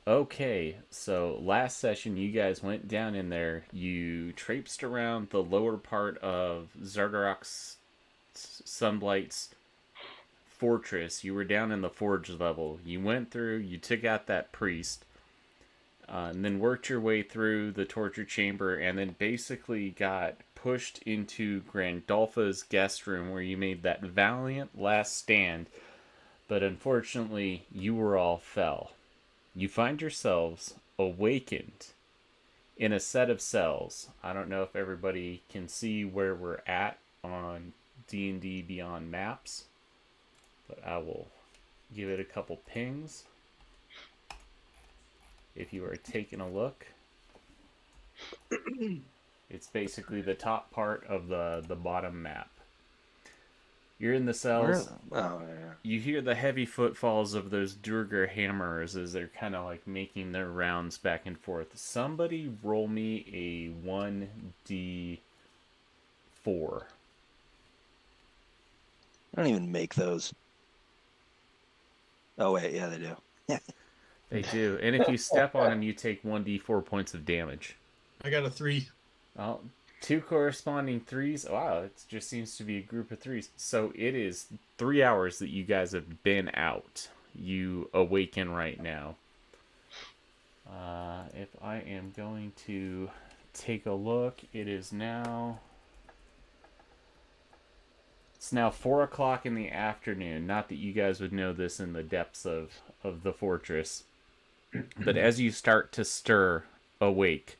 Okay, so last session you guys went down in there. You traipsed around the lower part of Zardarok's Sunblight's fortress. You were down in the forge level. You went through, you took out that priest, and then worked your way through the torture chamber, and then basically got pushed into Grandolpha's guest room where you made that valiant last stand, but unfortunately, you were all fell. You find yourselves awakened in a set of cells. I don't know if everybody can see where we're at on D&D Beyond Maps, but I will give it a couple pings if you are taking a look. It's basically the top part of the bottom map. You're in the cells. Oh, yeah. You hear the heavy footfalls of those Durgar hammers as they're kind of like making their rounds back and forth. Somebody roll me a 1d4. I don't even make those. Oh, wait. Yeah, they do. They do. And if you step on them, you take 1d4 points of damage. I got a 3. Well, two corresponding threes. Wow, it just seems to be a group of threes. So it is 3 hours that you guys have been out. You awaken right now. If I am going to take a look, it's now 4 o'clock in the afternoon. Not that you guys would know this in the depths of the fortress, but as you start to stir awake,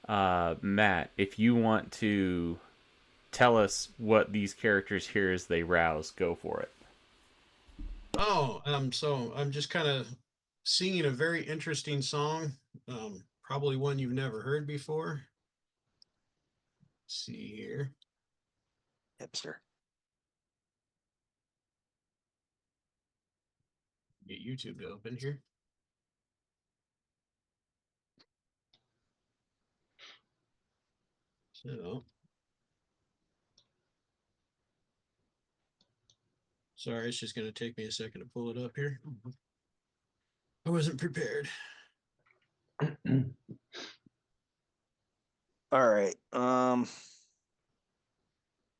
Matt, if you want to tell us what these characters hear as they rouse, go for it. Oh, so I'm just kind of singing a very interesting song, probably one you've never heard before. Let's see here. Hipster. Get YouTube to open here. So, sorry, it's just going to take me a second to pull it up here. I wasn't prepared. All right.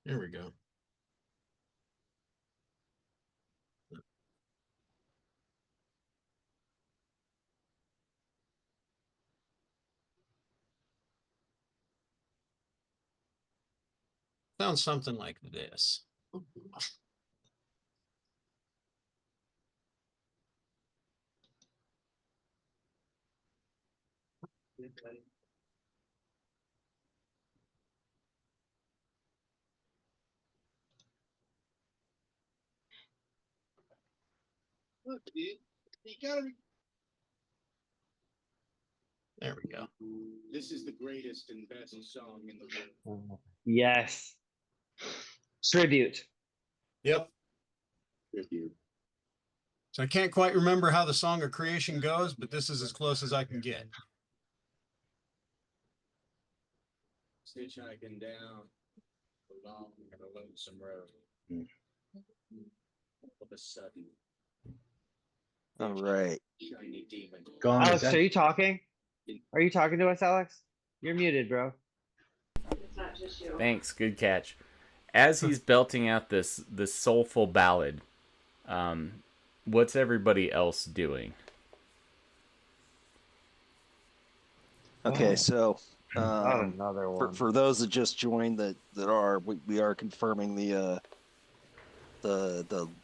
There we go. Sounds something like this. Look, dude, you gotta. There we go. This is the greatest and best song in the world. Yes. Tribute. Yep. Tribute. So I can't quite remember how the Song of Creation goes, but this is as close as I can get. Hitchhiking down a long and a lonesome road. All of a sudden, All right. shiny demon. Alex, are you talking? Are you talking to us, Alex? You're muted, bro. Thanks, good catch. As he's belting out this soulful ballad, what's everybody else doing? Okay, so Not another one. for those that just joined we are confirming the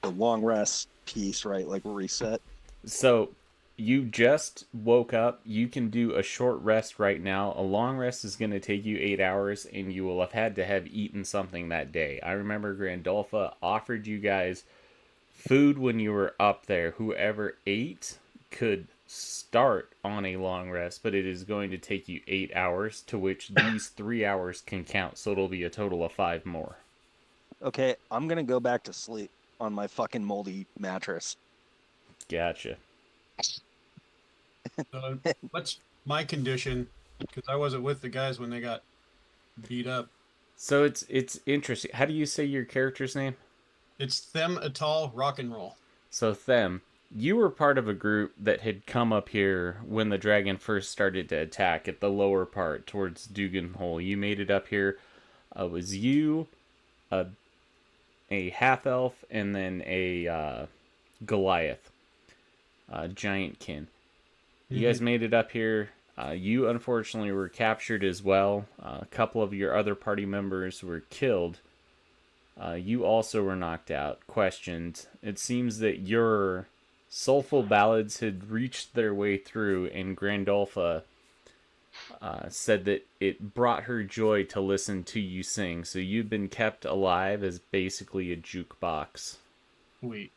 long rest piece, right? Like we're reset. So you just woke up. You can do a short rest right now. A long rest is going to take you 8 hours, and you will have had to have eaten something that day. I remember Grandolpha offered you guys food when you were up there. Whoever ate could start on a long rest, but it is going to take you 8 hours, to which these 3 hours can count. So it'll be a total of 5 more. Okay, I'm gonna go back to sleep on my fucking moldy mattress. Gotcha. What's my condition? Because I wasn't with the guys when they got beat up. So it's interesting. How do you say your character's name? It's Them Atal Rock and Roll. So Them, you were part of a group that had come up here when the dragon first started to attack at the lower part towards Dugan Hole. You made it up here. It was you, a half elf, and then a Goliath, giantkin. You guys made it up here. You unfortunately were captured as well. A couple of your other party members were killed. You also were knocked out, questioned. It seems that your soulful ballads had reached their way through, and Grandolpha said that it brought her joy to listen to you sing. So you've been kept alive as basically a jukebox. Wait.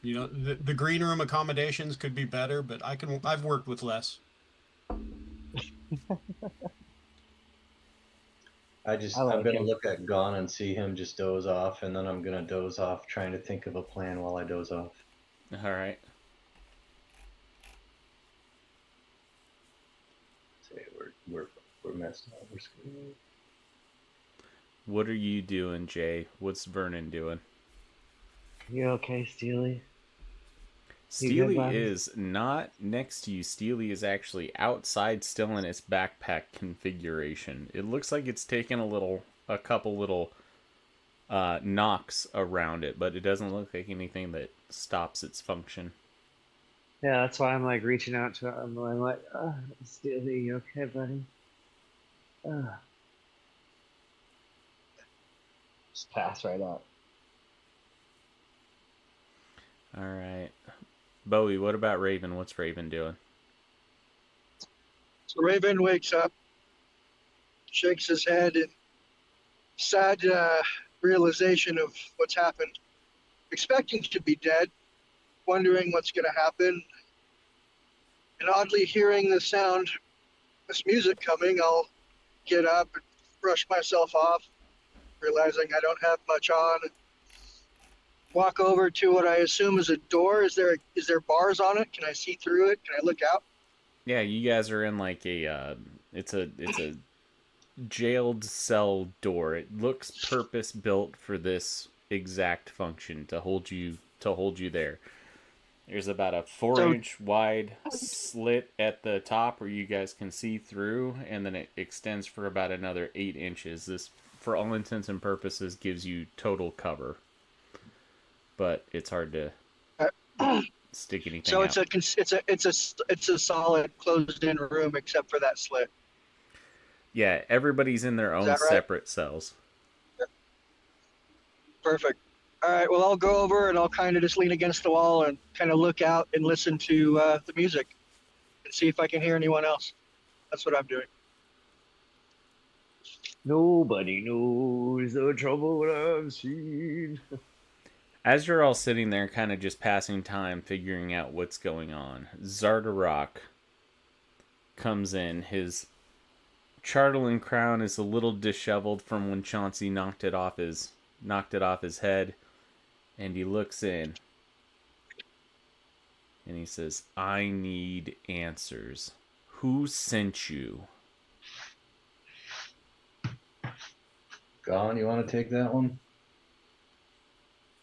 You know, the green room accommodations could be better, but I've worked with less. I I'm like gonna him. look at Gon and see him just doze off, and then I'm gonna doze off trying to think of a plan while I doze off. All right. Say we're messed up. We're screwed. What are you doing, Jay? What's Vernon doing? You okay, Steely? You good, Steely buddy? is not next to you. Steely is actually outside, still in its backpack configuration. It looks like it's taken a couple little knocks around it, but it doesn't look like anything that stops its function. Yeah, that's why I'm like reaching out to him. I'm like, Steely, you okay, buddy? Just pass right up. All right. Bowie, what about Raven? What's Raven doing? So Raven wakes up, shakes his head in sad realization of what's happened, expecting to be dead, wondering what's going to happen, and oddly hearing the sound, this music coming. I'll get up and brush myself off, realizing I don't have much on. Walk over to what I assume is a door. Is there bars on it? Can I see through it? Can I look out? Yeah, you guys are in like a it's a jailed cell door. It looks purpose built for this exact function to hold you there. There's about a 4-inch wide slit at the top where you guys can see through, and then it extends for about another 8 inches. This, for all intents and purposes, gives you total cover, but it's hard to stick anything So out. it's a solid closed-in room except for that slit. Yeah, everybody's in their own that right? separate cells. Perfect. All right. Well, I'll go over and I'll kind of just lean against the wall and kind of look out and listen to the music and see if I can hear anyone else. That's what I'm doing. Nobody knows the trouble I've seen. As you're all sitting there, kind of just passing time, figuring out what's going on, Zardarok comes in. His Chartling crown is a little disheveled from when Chauncey knocked it off his head, and he looks in and he says, "I need answers. Who sent you?" Gon, you want to take that one?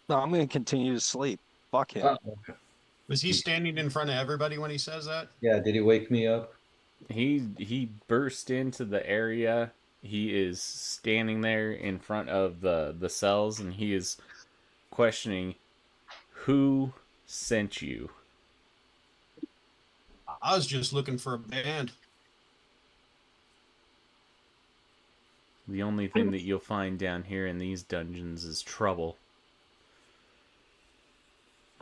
No, I'm going to continue to sleep. Fuck him. Okay. Was he standing in front of everybody when he says that? Yeah, did he wake me up? He burst into the area. He is standing there in front of the cells, and he is questioning, "Who sent you?" I was just looking for a band. The only thing that you'll find down here in these dungeons is trouble.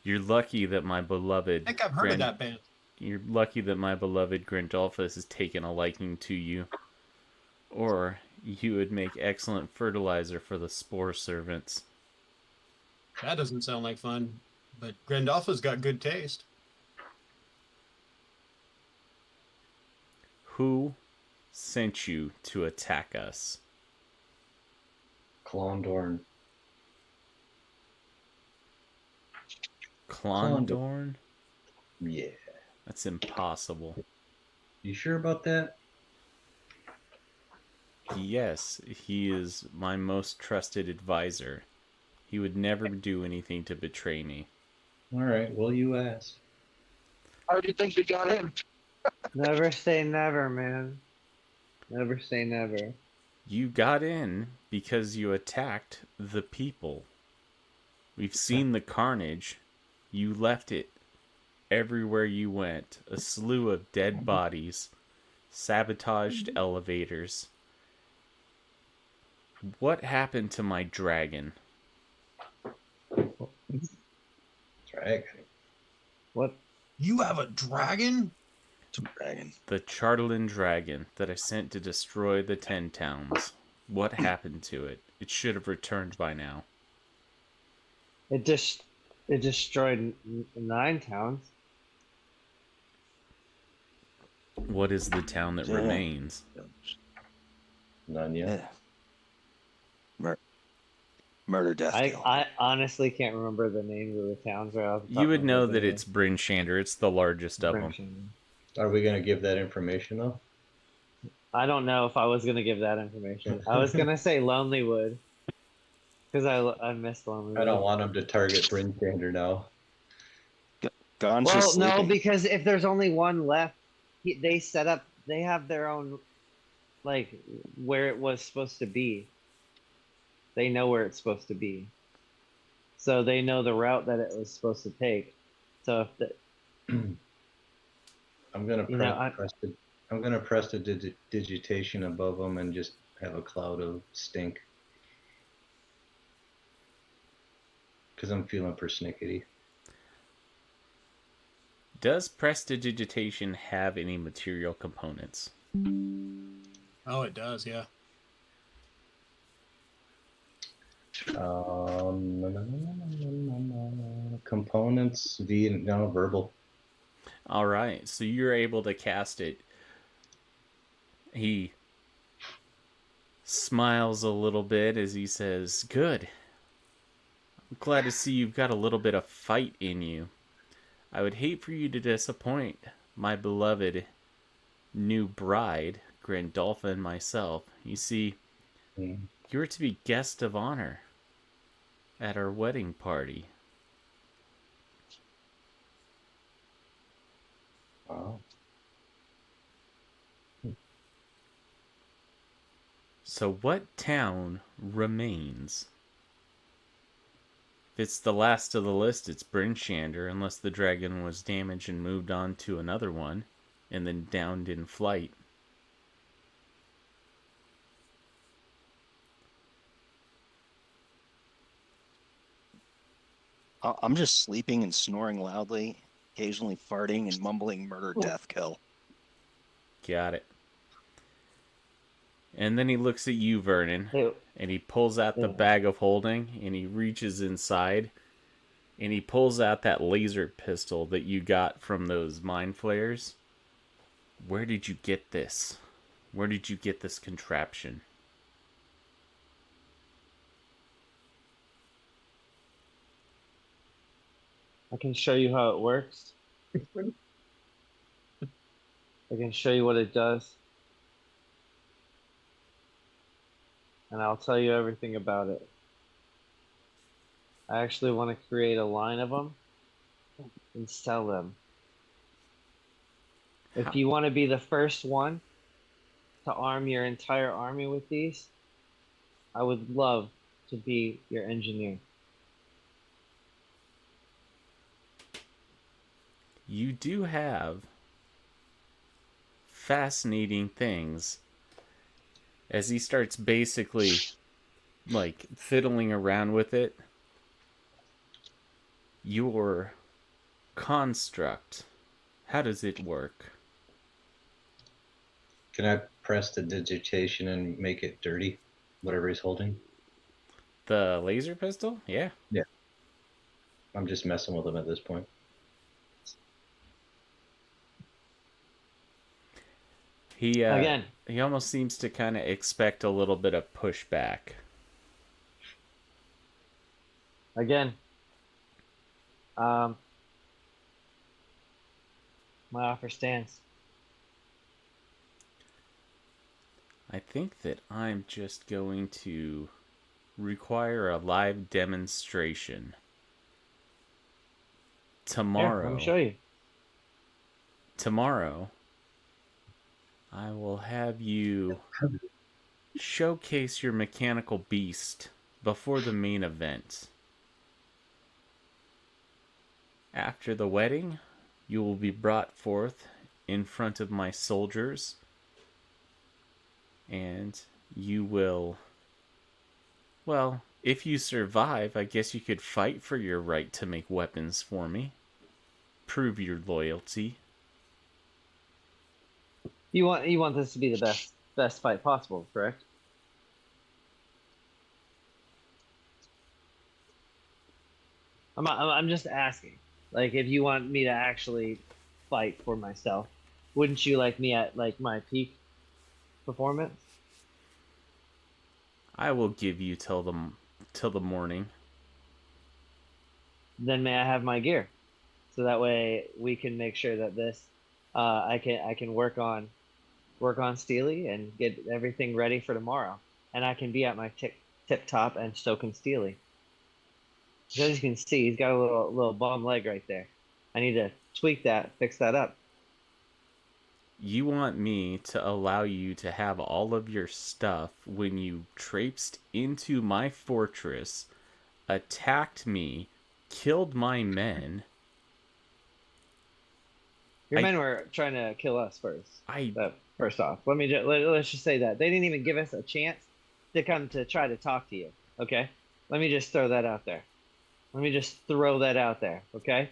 You're lucky that my beloved... I think I've heard of that band. You're lucky that my beloved Grandolphus has taken a liking to you. Or you would make excellent fertilizer for the spore servants. That doesn't sound like fun, but Grandolpha's got good taste. Who sent you to attack us? Klondorn. Klondorn? Yeah. That's impossible. You sure about that? Yes, he is my most trusted advisor. He would never do anything to betray me. All right. Well, you asked. How do you think we got in? Never say never, man. Never say never. You got in because you attacked the people. We've seen the carnage. You left it everywhere you went. A slew of dead bodies, sabotaged elevators. What happened to my dragon? Dragon. What? You have a dragon? Dragon. The Chartlan dragon that I sent to destroy the 10 towns. What happened to it? It should have returned by now. It destroyed 9 towns. What is the town that Yeah. remains? None yet. Yeah. Murder, death, kill. I honestly can't remember the names of the towns right off the top You would of my know head that anyway. it's Bryn Shander. It's the largest of them. Brimstone. Are we gonna give that information though? I don't know if I was gonna give that information. I was gonna say Lonelywood because I miss Lonelywood. I don't want him to target Bryn Shander now. Gon's Well, just no, sleeping. because if there's only one left, they set up. They have their own, like where it was supposed to be. They know where it's supposed to be, so they know the route that it was supposed to take. So if the, I'm gonna You know, I'm gonna press the digitation above him and just have a cloud of stink. Because I'm feeling persnickety. Does prestidigitation have any material components? Oh, it does, yeah. Components no verbal. All right, so you're able to cast it. He smiles a little bit as he says, "Good. I'm glad to see you've got a little bit of fight in you. I would hate for you to disappoint my beloved new bride, Grandolpha, and myself. You see, you're to be guest of honor at our wedding party." Wow. So what town remains? If it's the last of the list, it's Bryn Shander, unless the dragon was damaged and moved on to another one, and then downed in flight. I'm just sleeping and snoring loudly, occasionally farting and mumbling murder, death, kill. Got it. And then he looks at you, Vernon, Hey, and he pulls out the bag of holding, and he reaches inside, and he pulls out that laser pistol that you got from those mind flayers. Where did you get this? Where did you get this contraption? I can show you how it works. I can show you what it does. And I'll tell you everything about it. I actually want to create a line of them and sell them. If you want to be the first one to arm your entire army with these, I would love to be your engineer. You do have fascinating things. As he starts basically like fiddling around with it, your construct, how does it work? Can I press the digitation and make it dirty? Whatever he's holding? The laser pistol? Yeah. Yeah. I'm just messing with him at this point. He Again. he almost seems to kind of expect a little bit of pushback. Again, my offer stands. I think that I'm just going to require a live demonstration. Here, let me show you. Tomorrow, I will have you showcase your mechanical beast before the main event. After the wedding, you will be brought forth in front of my soldiers, and you will, well, if you survive, I guess you could fight for your right to make weapons for me. Prove your loyalty. You want this to be the best fight possible, correct? I'm just asking. Like, if you want me to actually fight for myself, wouldn't you like me at like my peak performance? I will give you till the morning. Then may I have my gear, so that way we can make sure that this, I can work on Steely and get everything ready for tomorrow, and I can be at my tip top, and so can Steely. As you can see, he's got a little bum leg right there. I need to tweak that, fix that up. You want me to allow you to have all of your stuff when you traipsed into my fortress, attacked me, killed my men. Your men were trying to kill us first. I First off, let's just say that they didn't even give us a chance to come to try to talk to you. Okay, let me just throw that out there. Okay,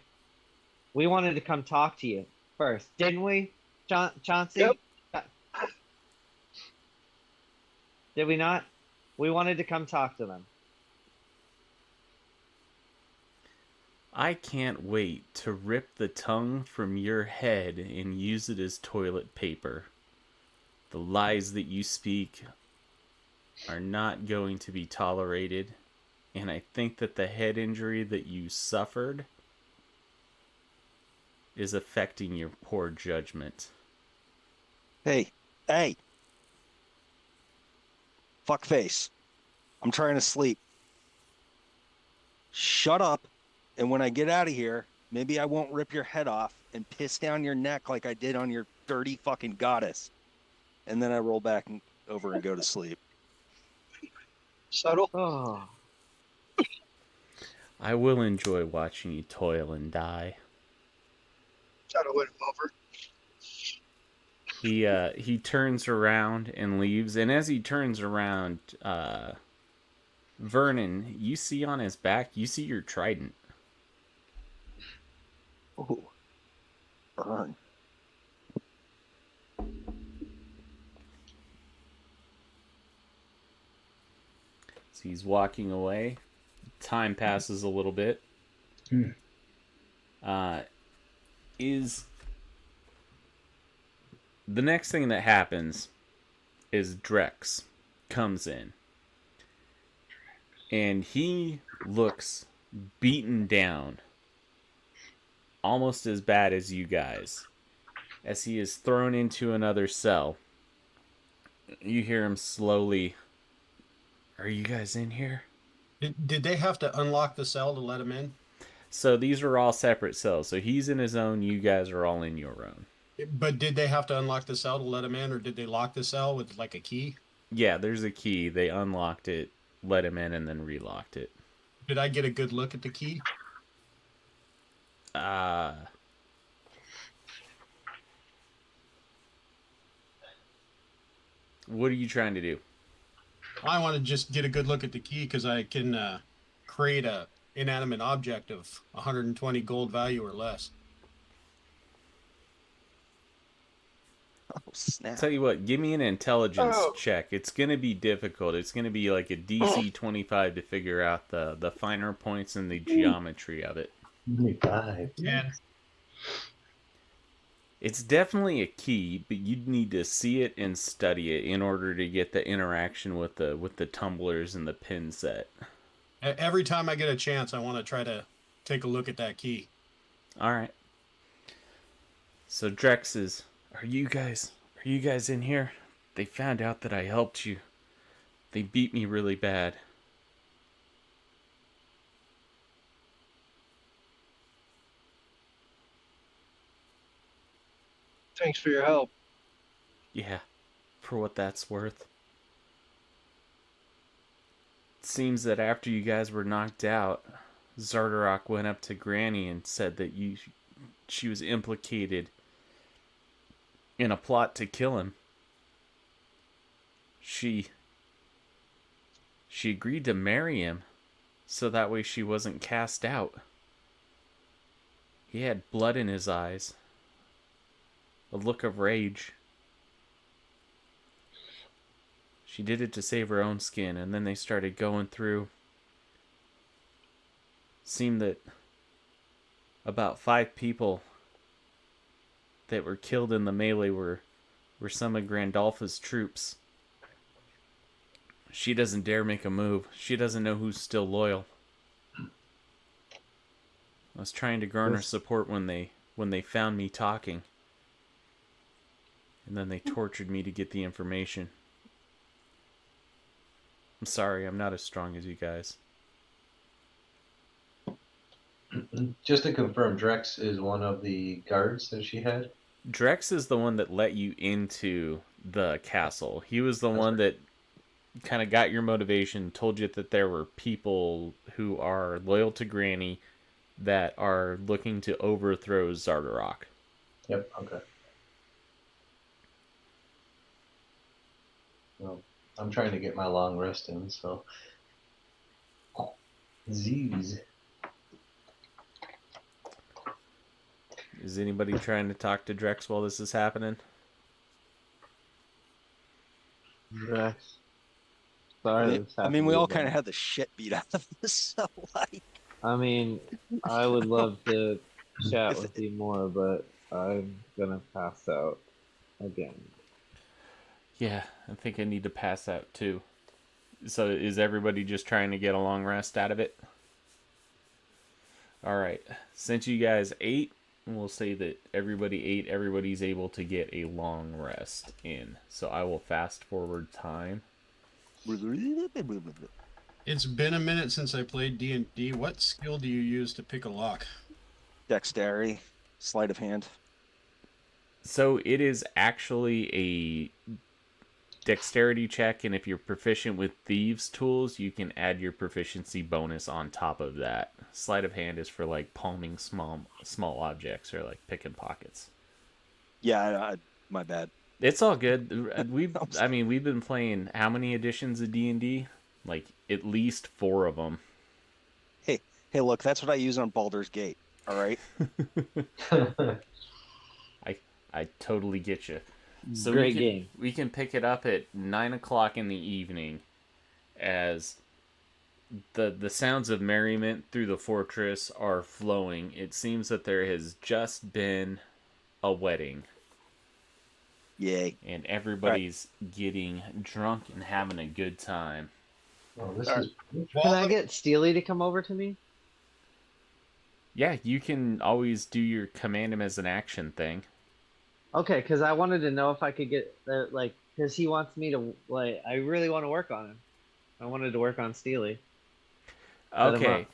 we wanted to come talk to you first, didn't we, Chauncey? Yep. Did we not? We wanted to come talk to them. I can't wait to rip the tongue from your head and use it as toilet paper. The lies that you speak are not going to be tolerated, and I think that the head injury that you suffered is affecting your poor judgment. Hey, fuckface. I'm trying to sleep. Shut up, and when I get out of here, maybe I won't rip your head off and piss down your neck like I did on your dirty fucking goddess. And then I roll back over and go to sleep. Subtle. Oh, I will enjoy watching you toil and die. Try to win him over. He turns around and leaves, and as he turns around, Vernon, you see on his back, you see your trident. Ooh, burn. So he's walking away. Time passes a little bit. Is the next thing that happens is Drex comes in. And he looks beaten down. Almost as bad as you guys. As he is thrown into another cell. You hear him slowly. Are you guys in here? Did they have to unlock the cell to let him in? So these are all separate cells. So he's in his own. You guys are all in your own. But did they have to unlock the cell to let him in, or did they lock the cell with like a key? Yeah, there's a key. They unlocked it, let him in, and then relocked it. Did I get a good look at the key? What are you trying to do? I want to just get a good look at the key because I can create a inanimate object of 120 gold value or less. Oh, snap. Tell you what, give me an intelligence check. It's going to be difficult. It's going to be like a DC 25 to figure out the finer points and the geometry of it. 25. And It's definitely a key, but you'd need to see it and study it in order to get the interaction with the tumblers and the pin set. every time I get a chance, I want to try to take a look at that key. All right. So Drex is, are you guys in here? They found out that I helped you. They beat me really bad. Thanks for your help. Yeah, for what that's worth. It seems that after you guys were knocked out, Zardarok went up to Granny and said that she was implicated in a plot to kill him. She agreed to marry him so that way she wasn't cast out. He had blood in his eyes, a look of rage. She did it to save her own skin, and then they started going through. Seemed that about 5 people that were killed in the melee were some of Grandolpha's troops. She doesn't dare make a move. She doesn't know who's still loyal. I was trying to garner support when they found me talking. And then they tortured me to get the information. I'm sorry, I'm not as strong as you guys. Just to confirm, Drex is one of the guards that she had? Drex is the one that let you into the castle. He was the one that kind of got your motivation, told you that there were people who are loyal to Granny that are looking to overthrow Zardarok. Yep, okay. Well, I'm trying to get my long rest in, so... Z's. Is anybody trying to talk to Drex while this is happening? Drex. Sorry, this I mean, happened we to all you, kind of man. had the shit beat out of us, so like... I mean, I would love to chat with you more, but I'm gonna pass out again. Yeah, I think I need to pass out too. So is everybody just trying to get a long rest out of it? Alright, since you guys ate, we'll say that everybody ate, everybody's able to get a long rest in. So I will fast forward time. It's been a minute since I played D&D. What skill do you use to pick a lock? Dexterity, sleight of hand. So it is actually a dexterity check, and if you're proficient with thieves tools, you can add your proficiency bonus on top of that. Sleight of hand is for like palming small objects or like picking pockets. Yeah, my bad. It's all good. We've been playing how many editions of D&D? Like at least 4 of them. Hey, look, that's what I use on Baldur's Gate. All right. I totally get you. So Great game. We can pick it up at 9 o'clock in the evening as the sounds of merriment through the fortress are flowing. It seems that there has just been a wedding. Yay. And everybody's getting drunk and having a good time. Oh, this All is... Can I get Steely to come over to me? Yeah, you can always do your command him as an action thing. Okay, because I wanted to know if I could get because he wants me to I really want to work on him. I wanted to work on Steely. Set him Okay. up.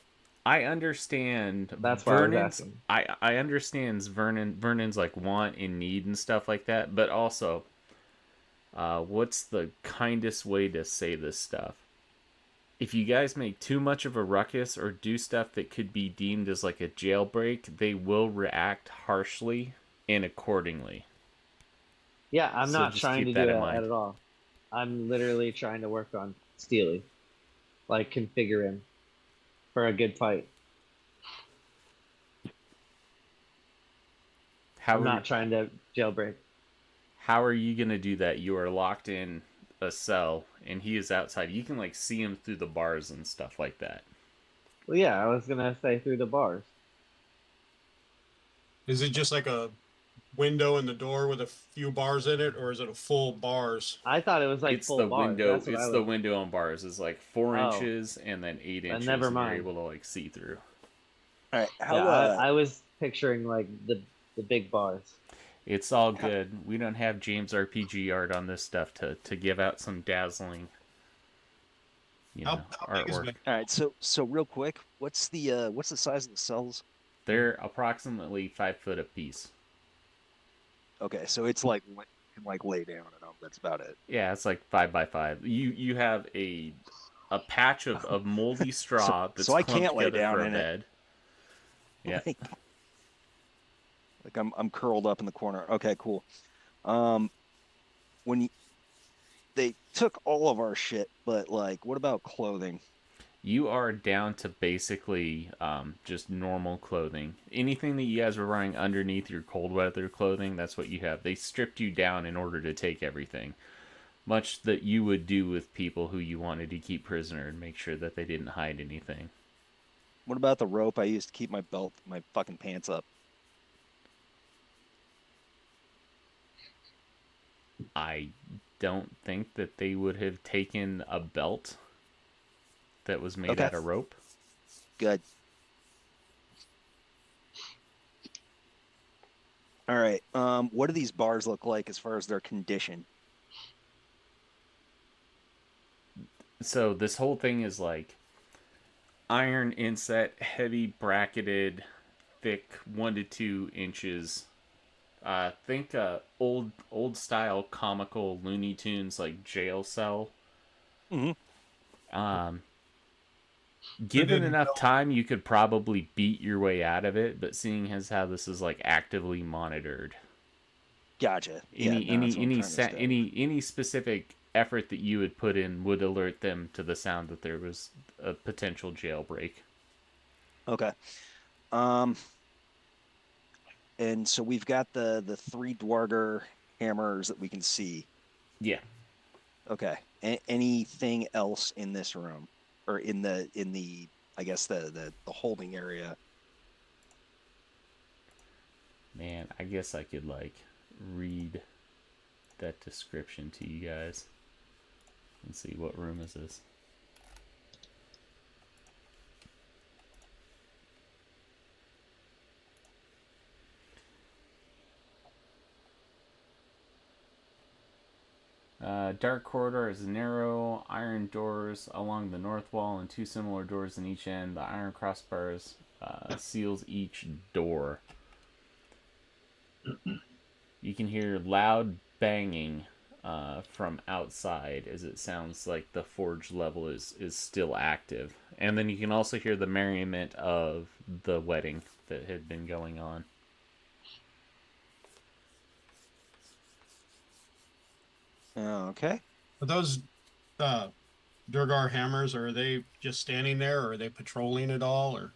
I understand. That's why I was asking. I understand Vernon's like want and need and stuff like that, but also, what's the kindest way to say this stuff? If you guys make too much of a ruckus or do stuff that could be deemed as like a jailbreak, they will react harshly and accordingly. Yeah, I'm So not just trying to keep do that in that mind. at all. I'm literally trying to work on Steely. Configure him for a good fight. I'm not trying to jailbreak. How are you gonna do that? You are locked in a cell and he is outside. You can see him through the bars and stuff like that. Well, yeah, I was gonna say through the bars. Is it just like a window in the door with a few bars in it, or is it a full bars? I thought it was It's full the bars. window. That's what It's the window on bars. It's 4 inches and then 8 inches, never and mind. you're able to see through. All right. I was picturing the big bars. It's all good. We don't have James RPG art on this stuff to give out some dazzling, How big is artwork. it? All right. So real quick, what's the size of the cells? They're approximately 5 foot apiece. Okay, so it's like you can like lay down and that's about it. Yeah, it's like 5 by 5. You have a patch of moldy So straw that's so I clumped can't lay together down for a in it. bed. Yeah. Like I'm curled up in the corner. Okay, cool. Um, when they took all of our shit, but like, what about clothing? You are down to basically just normal clothing. Anything that you guys were wearing underneath your cold weather clothing, that's what you have. They stripped you down in order to take everything. Much that you would do with people who you wanted to keep prisoner and make sure that they didn't hide anything. What about the rope I used to keep my belt, my fucking pants up? I don't think that they would have taken a belt that was made Okay, out of rope. good. All right. What do these bars look like as far as their condition? So this whole thing is like iron inset, heavy bracketed, thick 1 to 2 inches. Think old style comical Looney Tunes like jail cell. Hmm. Um, So given did enough time, you could probably beat your way out of it. But seeing as how this is like actively monitored, Gotcha. Yeah, no, that's what I'm trying to study. any specific effort that you would put in would alert them to the sound that there was a potential jailbreak. Okay. Um, and so we've got the three Dwarger hammers that we can see. Yeah. Okay. Anything else in this room or in the I guess the holding area? Man, I guess I could like read that description to you guys and see what room is this. Dark corridor is narrow, iron doors along the north wall and 2 similar doors in each end. The iron crossbars seals each door. You can hear loud banging from outside as it sounds like the forge level is still active. And then you can also hear the merriment of the wedding that had been going on. Okay. are those uh Durgar hammers, are they just standing there, or are they patrolling at all, or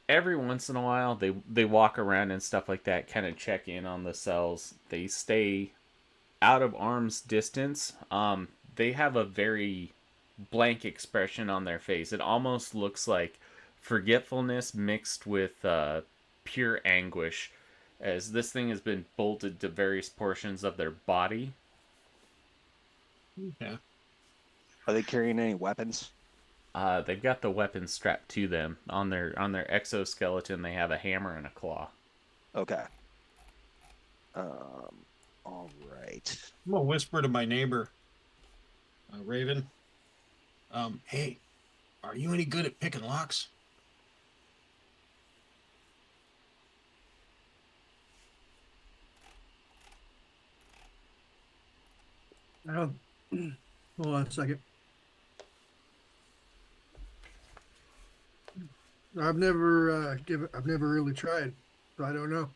Every once in a while, they walk around and stuff like that, kind of check in on the cells. They stay out of arm's distance. They have a very blank expression on their face. It almost looks like forgetfulness mixed with pure anguish, as this thing has been bolted to various portions of their body. yeah? Are they carrying any weapons? They've got the weapons strapped to them on their exoskeleton. They have a hammer and a claw. Okay. All right. I'm gonna whisper to my neighbor, Raven. Hey, are you any good at picking locks? Oh, hold on a second. I've never really tried, so I don't know.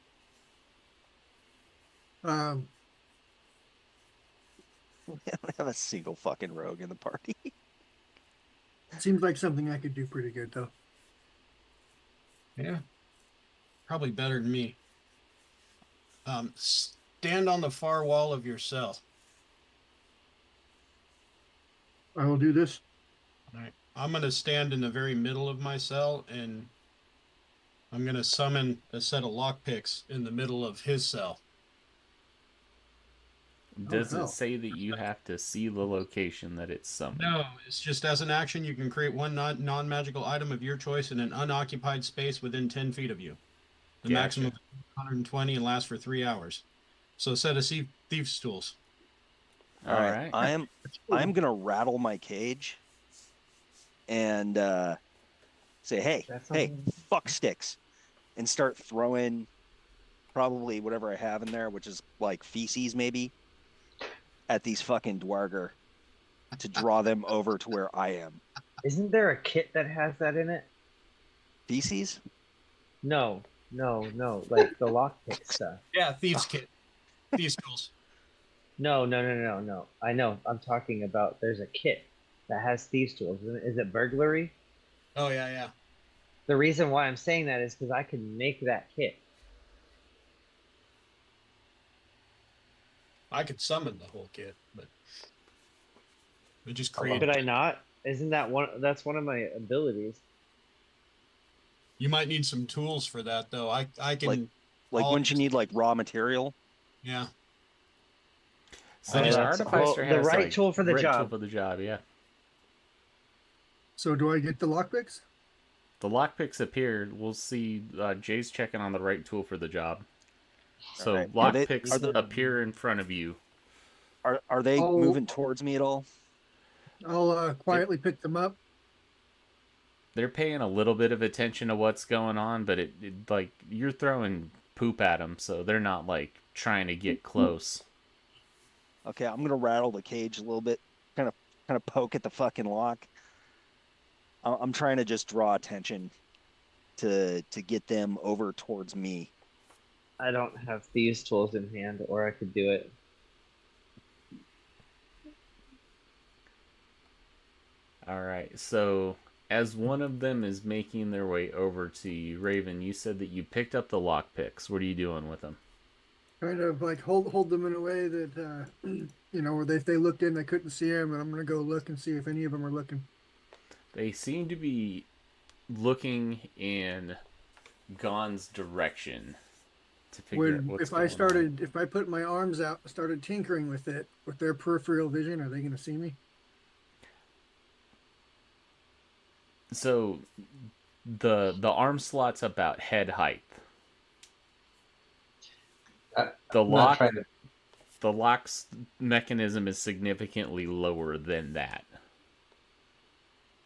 We don't have a single fucking rogue in the party. Seems like something I could do pretty good though. Yeah, probably better than me. Stand on the far wall of your cell. I will do this. All right. I'm gonna stand in the very middle of my cell, and I'm gonna summon a set of lockpicks in the middle of his cell. Does it hell. say that you have to see the location that it's summoned? No, it's just as an action, you can create one non-magical item of your choice in an unoccupied space within 10 feet of you. The Gotcha. maximum is 120 and lasts for 3 hours. So a set of thieves' tools. All right. I'm gonna rattle my cage and say, hey, That's hey, something. fuck sticks, and start throwing probably whatever I have in there, which is like feces maybe, at these fucking dwarger to draw them over to where I am. Isn't there a kit that has that in it? Feces? No, no. Like the lockpick stuff. Yeah, thieves kit, thieves tools. No. I know. I'm talking about. There's a kit that has thieves tools. Is it burglary? Oh yeah, yeah. The reason why I'm saying that is because I can make that kit. I could summon the whole kit, but we just How create. Could I not? Isn't that one? That's one of my abilities. You might need some tools for that though. I can. Like I'll wouldn't you just- need like raw material? Yeah. So I the just- artificer well, the has right like tool for the right tool job. for the job, yeah. So do I get the lockpicks? The lockpicks appear. We'll see. Jay's checking on the right tool for the job. So Alright. Are they- lockpicks are the- appear in front of you. Are they Oh. moving towards me at all? I'll quietly pick them up. They're paying a little bit of attention to what's going on, but it like you're throwing poop at them, so they're not like trying to get close. Okay, I'm gonna rattle the cage a little bit, kind of poke at the fucking lock. I'm trying to just draw attention to get them over towards me. I don't have thieves tools in hand, or I could do it. All right. So as one of them is making their way over to you, Raven, you said that you picked up the lockpicks. What are you doing with them? Kind of like hold them in a way that where if they looked in, they couldn't see them, and I'm gonna go look and see if any of them are looking. They seem to be looking in Gon's direction to figure out what's If going I if I put my arms out, and started tinkering with it with their peripheral vision, are they gonna see me? on. So the arm slot's about head height. The I'm not lock trying to. the lock's mechanism is significantly lower than that.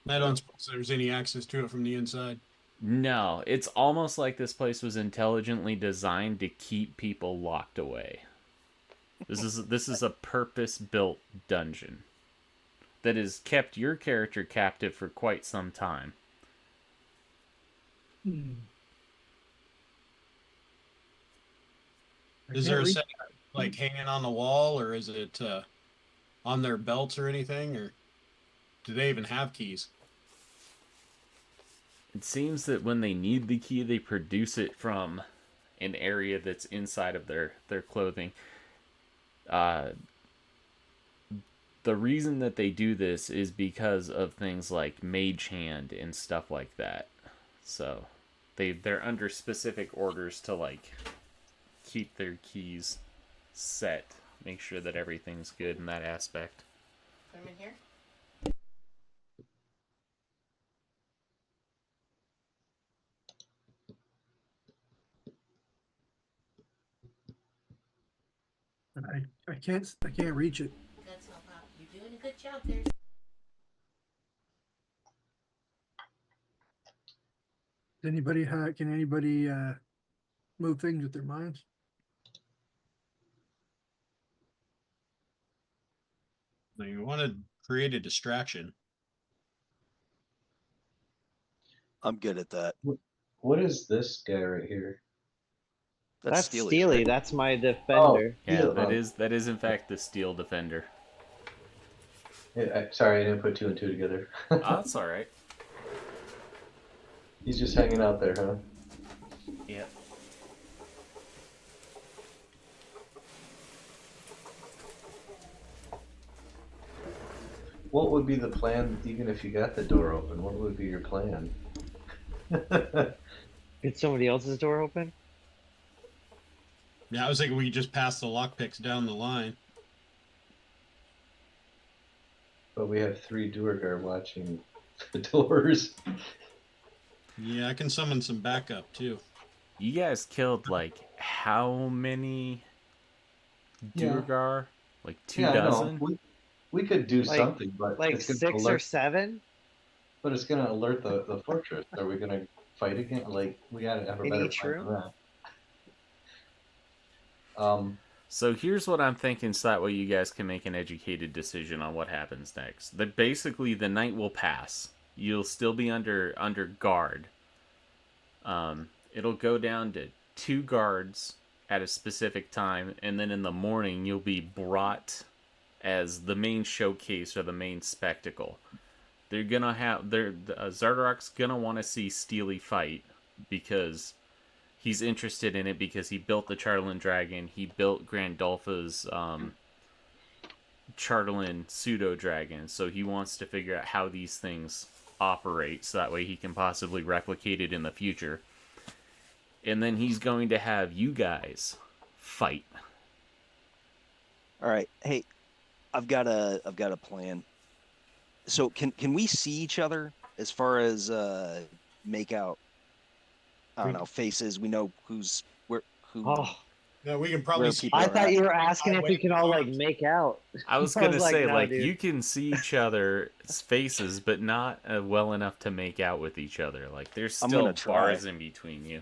I don't suppose there's any access to it from the inside. No, it's almost like this place was intelligently designed to keep people locked away. This is a purpose-built dungeon that has kept your character captive for quite some time. Is there a set like hanging on the wall, or is it on their belts or anything, or do they even have keys? It seems that when they need the key, they produce it from an area that's inside of their clothing. The reason that they do this is because of things like mage hand and stuff like that. So they're under specific orders to like keep their keys set, make sure that everything's good in that aspect. Put them in here. I can't reach it. That's no problem. You're doing a good job there. Can anybody move things with their minds? Now, you want to create a distraction. I'm good at that. What is this guy right here? That's Steely. Steely. That's my defender. Yeah, Yeah, that is in fact the steel defender. Sorry, I didn't put two and two together. Oh, that's all right. He's just hanging out there, huh? Yeah. What would be the plan, even if you got the door open? What would be your plan? Did somebody else's door open? Yeah, I was thinking we could just pass the lockpicks down the line. But we have three Duergar watching the doors. Yeah, I can summon some backup too. You guys killed like how many Duergar? Like two I know. dozen? We could do Like- something, but Like it's gonna 6 alert, or 7? But it's gonna alert the fortress. Are we gonna fight again? Like we gotta have a In better each plan room? for that. So here's what I'm thinking, so that way you guys can make an educated decision on what happens next. That basically the night will pass. You'll still be under guard. It'll go down to 2 guards at a specific time, and then in the morning you'll be brought as the main showcase or the main spectacle. They're gonna have Zardarok's gonna want to see Steely fight because he's interested in it, because he built the Charlin Dragon. He built Grandolpha's Charlin Pseudo Dragon, so he wants to figure out how these things operate, so that way he can possibly replicate it in the future. And then he's going to have you guys fight. All right. Hey, I've got a plan. So can we see each other as far as make out? I don't know, faces. We know who's where. Who? Oh, Yeah, we can probably Where see. people I are thought at. you were asking if we Waving can all like arms. make out. I was I gonna was like, say, no, like, dude. you can see each other's faces, but not well enough to make out with each other. Like, there's I'm still gonna try. bars in between you.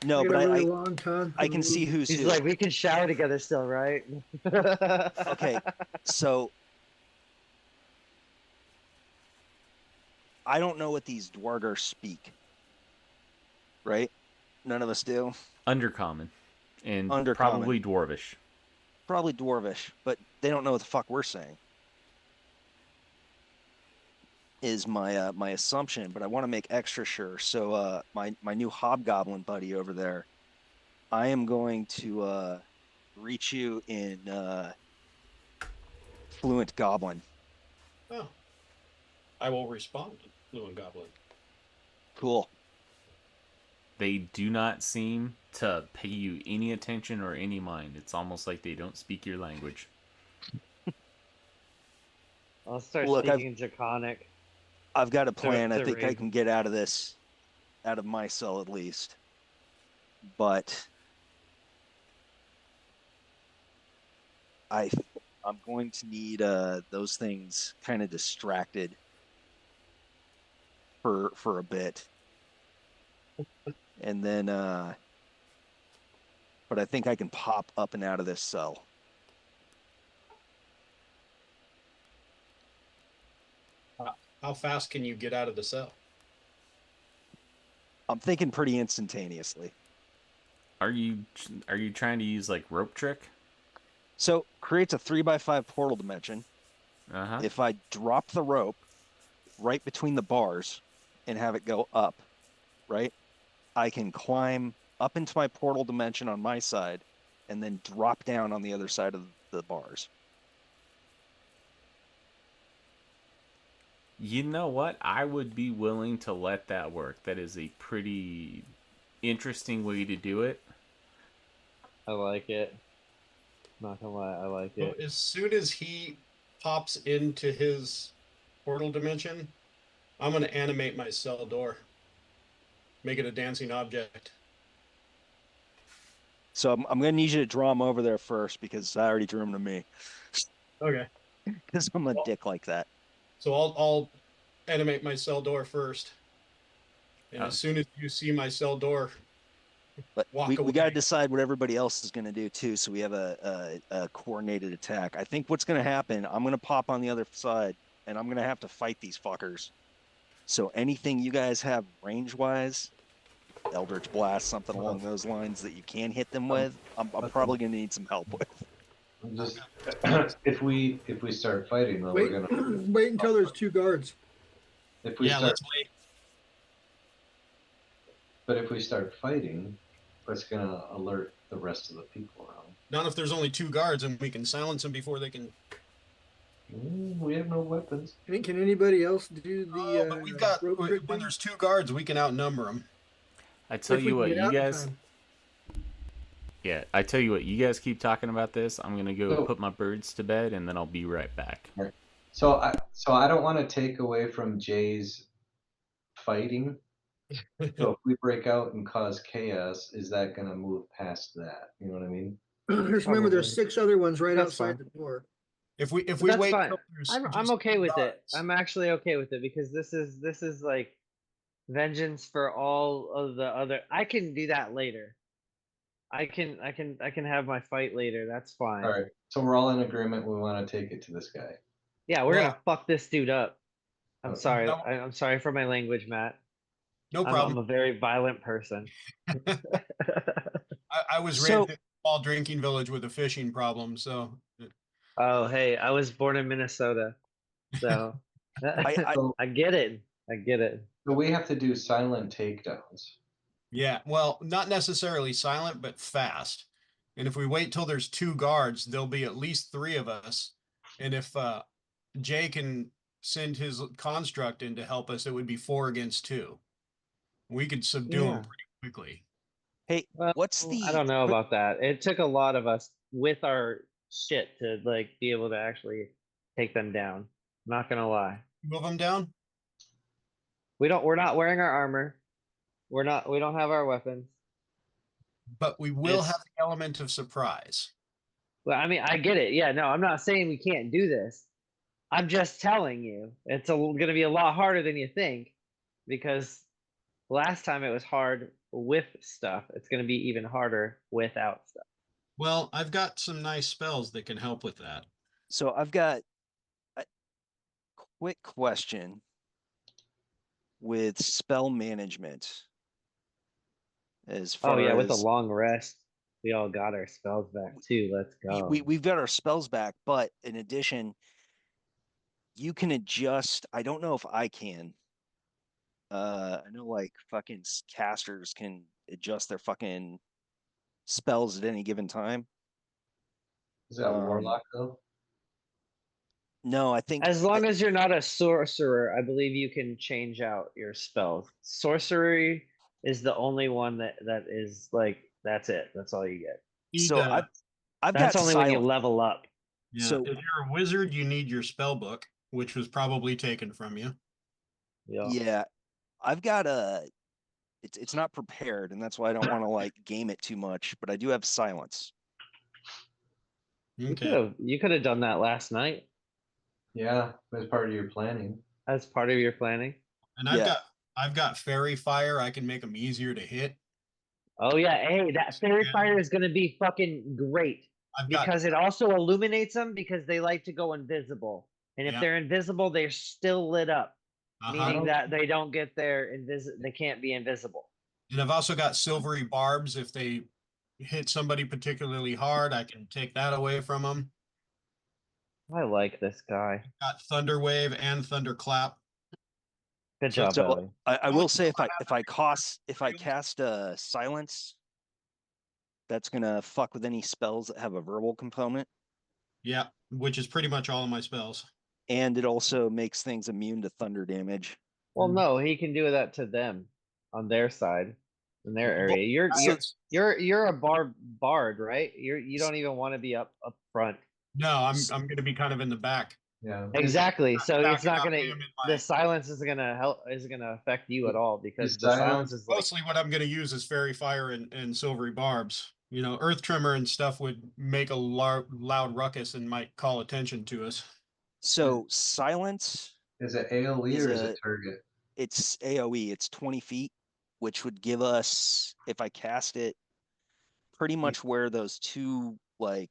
No, I but got a really I long tongue. I can see who's He's who. like, we can shower together still, right? Okay, so I don't know what these Dwargers speak. Right? None of us do. Undercommon. And Undercommon. probably Dwarvish. Probably Dwarvish, but they don't know what the fuck we're saying. Is my my assumption, but I want to make extra sure. So my new hobgoblin buddy over there, I am going to reach you in fluent goblin. Oh, I will respond, Fluent Goblin. Cool. They do not seem to pay you any attention or any mind. It's almost like they don't speak your language. I'll start Look, speaking Draconic. I've got a plan. I to think I Rime. can get out of this, out of my cell at least. But I'm going to need those things kind of distracted for a bit. And then but I think I can pop up and out of this cell. How fast can you get out of the cell? I'm thinking pretty instantaneously. Are you trying to use, like, rope trick? So creates a 3x5 portal dimension. Uh-huh. If I drop the rope right between the bars and have it go up, right, I can climb up into my portal dimension on my side and then drop down on the other side of the bars. You know what? I would be willing to let that work. That is a pretty interesting way to do it. I like it. Not gonna lie, I like Well, it. as soon as he pops into his portal dimension, I'm going to animate my cell door. Make it a dancing object. So I'm going to need you to draw him over there first because I already drew him to me. Okay. Because I'm a dick like that. So I'll animate my cell door first. And Oh. as soon as you see my cell door, But walk we away. got to decide what everybody else is going to do too, so we have a coordinated attack. I think what's going to happen, I'm going to pop on the other side, and I'm going to have to fight these fuckers. So anything you guys have range-wise, Eldritch Blast, something along those lines that you can hit them with, I'm probably going to need some help with. I'm just if we start fighting, though, Wait, we're gonna. wait until there's 2 guards. If we Yeah, start, let's wait. but if we start fighting, it's gonna alert the rest of the people around. Not if there's only 2 guards and we can silence them before they can. We have no weapons. Can anybody else do the But we've got rope trick when thing? there's 2 guards, we can outnumber them. I tell If we you can what, get you out in guys. time. Yeah, I tell you what, you guys keep talking about this. I'm gonna go So- put my birds to bed, and then I'll be right back. So I don't want to take away from Jay's fighting. So if we break out and cause chaos, is that gonna move past that? You know what I mean? Just remember, there's Probably. 6 other ones right That's outside fine. the door. If we But wait that's fine. till there's I'm just okay 2 with it. guards. I'm actually okay with it because this is like vengeance for all of the other. I can do that later. I can have my fight later. That's fine. All right. So we're all in agreement. We want to take it to this guy. Yeah, we're Well- gonna fuck this dude up. I'm Okay. sorry. No- I'm sorry for my language, Matt. No I'm problem. a very violent person. I was So- raised in a small drinking village with a fishing problem, so Oh, hey, I was born in Minnesota, so I So, I get it. I get it. so we have to do silent takedowns. yeah. Well, not necessarily silent, but fast. And if we wait till there's 2 guards, there'll be at least 3 of us. And if Jay can send his construct in to help us, it would be 4 against 2. We could subdue Yeah. him pretty quickly. hey, Well, what's the? I don't know about that. It took a lot of us with our shit to like be able to actually take them down. Not gonna lie. Move them down. We're not wearing our armor. We don't have our weapons. But we will It's- have the element of surprise. Well, I mean, I get it. Yeah, no, I'm not saying we can't do this. I'm just telling you, it's gonna be a lot harder than you think, because last time it was hard with stuff. It's gonna be even harder without stuff. Well, I've got some nice spells that can help with that. So I've got a quick question with spell management. As far Oh yeah, with a as long rest, we all got our spells back too. Let's go. we've got our spells back, but in addition, you can adjust. I don't know if I can. I know like fucking casters can adjust their fucking spells at any given time. Is that warlock though? No, I think As long as you're not a sorcerer, I believe you can change out your spells. Sorcery is the only one that is like that's it. That's all you get. so. I've That's got only when you silent. level up. Yeah. So- if you're a wizard, you need your spell book, which was probably taken from you. Yeah, I've got a. It's not prepared, and that's why I don't want to like game it too much. But I do have silence. Okay. You could have done that last night Yeah, as part of your planning. as part of your planning. And Yeah. I've got fairy fire. I can make them easier to hit. Oh yeah, hey, that fairy Yeah. fire is gonna be fucking great I've got because it also illuminates them because they like to go invisible. And if Yeah. they're invisible, they're still lit up, uh-huh. meaning that they don't get their they can't be invisible. And I've also got silvery barbs. If they hit somebody particularly hard, I can take that away from them. I like this guy. Got thunder wave and thunderclap. Good So- job, So Ellie. I will say if I cast silence, that's gonna fuck with any spells that have a verbal component, Yeah, which is pretty much all of my spells. and it also makes things immune to thunder damage. Well, no, he can do that to them on their side, in their area. You're a bard, right? You don't even want to be up front. No, I'm going to be kind of in the back. Yeah. Exactly. So it's Backing not up gonna. him in The my- silence isn't gonna help. Isn't gonna affect you at all because Is the silence silence- is like. Mostly what I'm going to use is fairy fire and silvery barbs. You know, earth trimmer and stuff would make a loud ruckus and might call attention to us. So silence, Is it AoE Is or is a- it target? it's AOE. It's 20 feet, which would give us, if I cast it, pretty much where those two, like,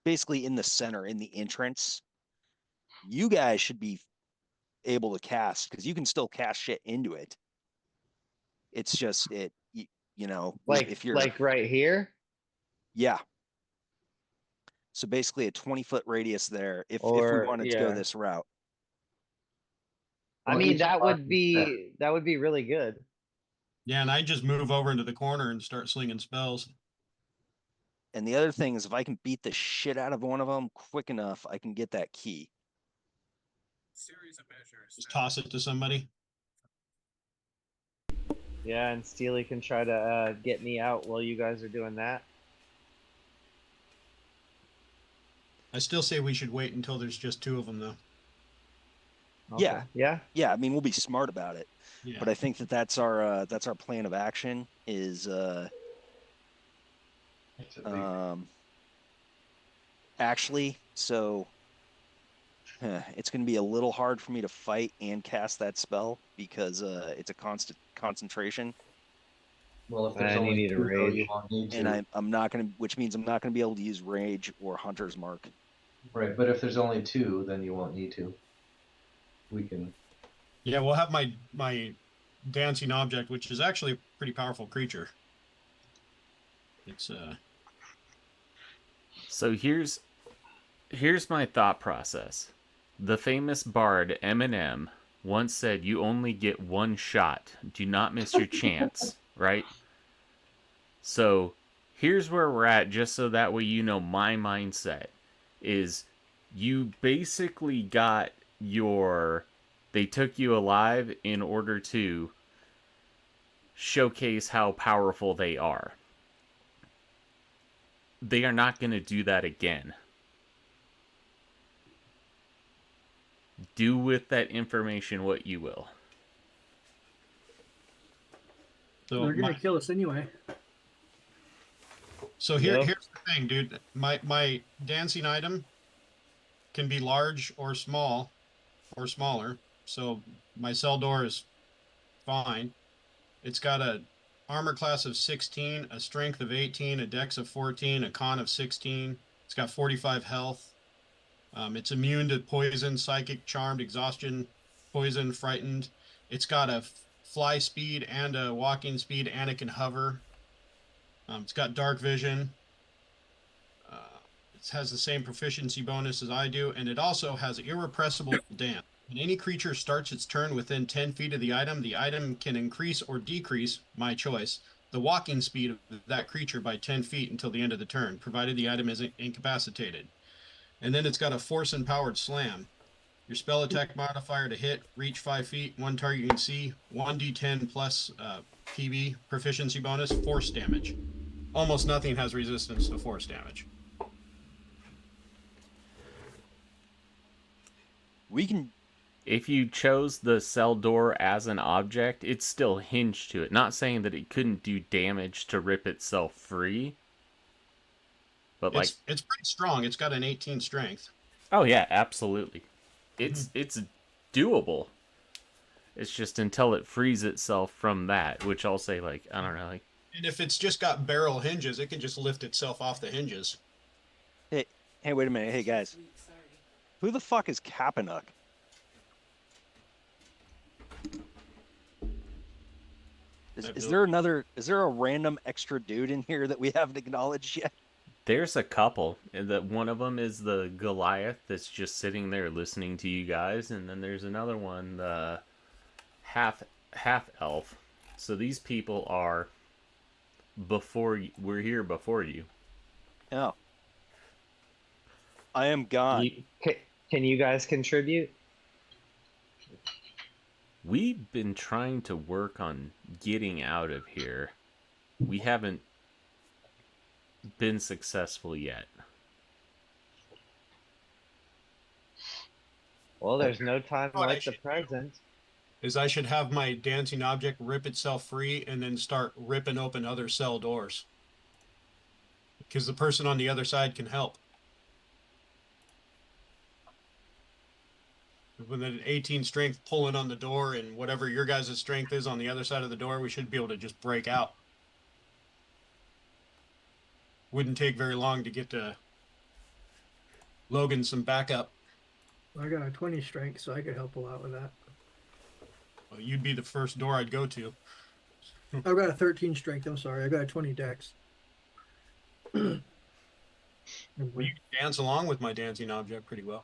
basically in the center, in the entrance. You guys should be able to cast because you can still cast shit into it. It's just you know, Like if you're like right here, yeah. So basically a 20-foot radius there if we Or- wanted to go yeah. this route. I Well, mean each that block would is be that would be really good. Yeah, and I just move over into the corner and start slinging spells. And the other thing is if I can beat the shit out of one of them quick enough, I can get that key. Series of measures. Just toss it to somebody. Yeah, and Steely can try to get me out while you guys are doing that. I still say we should wait until there's just 2 of them, though. Yeah. Yeah. Yeah, I mean we'll be smart about it. Yeah. But I think that's our plan of action is It's a big- actually so it's going to be a little hard for me to fight and cast that spell because it's a constant concentration. Well, if there's And you only need a 2, though, you rage. won't need And to. I'm not gonna, which means I'm not gonna be able to use rage or hunter's mark. Right, but if there's only 2, then you won't need to. We can. Yeah, we'll have my dancing object, which is actually a pretty powerful creature. It's So here's my thought process. The famous bard Eminem once said, "You only get one shot. Do not miss your chance." Right? So here's where we're at, just so that way you know my mindset is you basically got your they took you alive in order to showcase how powerful they are. They are not going to do that again. Do with that information what you will. so They're gonna kill us anyway. here's Yep. the thing, dude. My dancing item can be large or small or smaller. So my cell door is fine. It's got a armor class of 16, a strength of 18, a dex of 14, a con of 16. It's got 45 health. It's immune to poison, psychic, charmed, exhaustion, poison, frightened. It's got a fly speed and a walking speed, and it can hover. It's got dark vision. It has the same proficiency bonus as I do, and it also has irrepressible dance. When any creature starts its turn within 10 feet of the item can increase or decrease, my choice, the walking speed of that creature by 10 feet until the end of the turn, provided the item is incapacitated. And then it's got a force empowered slam. Your spell attack modifier to hit, reach 5 feet, one target you can see, 1d10 plus PB, proficiency bonus, force damage. Almost nothing has resistance to force damage. We can. If you chose the cell door as an object, it's still hinged to it. Not saying that it couldn't do damage to rip itself free. But like, It's pretty strong. It's got an 18 strength. oh yeah, absolutely. It's doable. It's just until it frees itself from that, which I'll say, like, I don't know, like, And if it's just got barrel hinges, it can just lift itself off the hinges. Hey, wait a minute. Hey guys, who the fuck is Kapanuk? Is there another? Is there a random extra dude in here that we haven't acknowledged yet? there's a couple. And that one of them is the Goliath that's just sitting there listening to you guys, and then there's another one, the half elf. So these people are we're here before you. Oh, I am gone. Can you guys contribute? We've been trying to work on getting out of here. We haven't been successful yet. Well, there's no time What I like the should do present. is I should have my dancing object rip itself free and then start ripping open other cell doors. Because the person on the other side can help. With an 18 strength pulling on the door and whatever your guys' strength is on the other side of the door, we should be able to just break out. Wouldn't take very long to get to Logan some backup. I got a 20 strength, so I could help a lot with that. Well, you'd be the first door I'd go to. I've got a 13 strength. I'm sorry. I got a 20 dex. Well, you can dance along with my dancing object pretty well.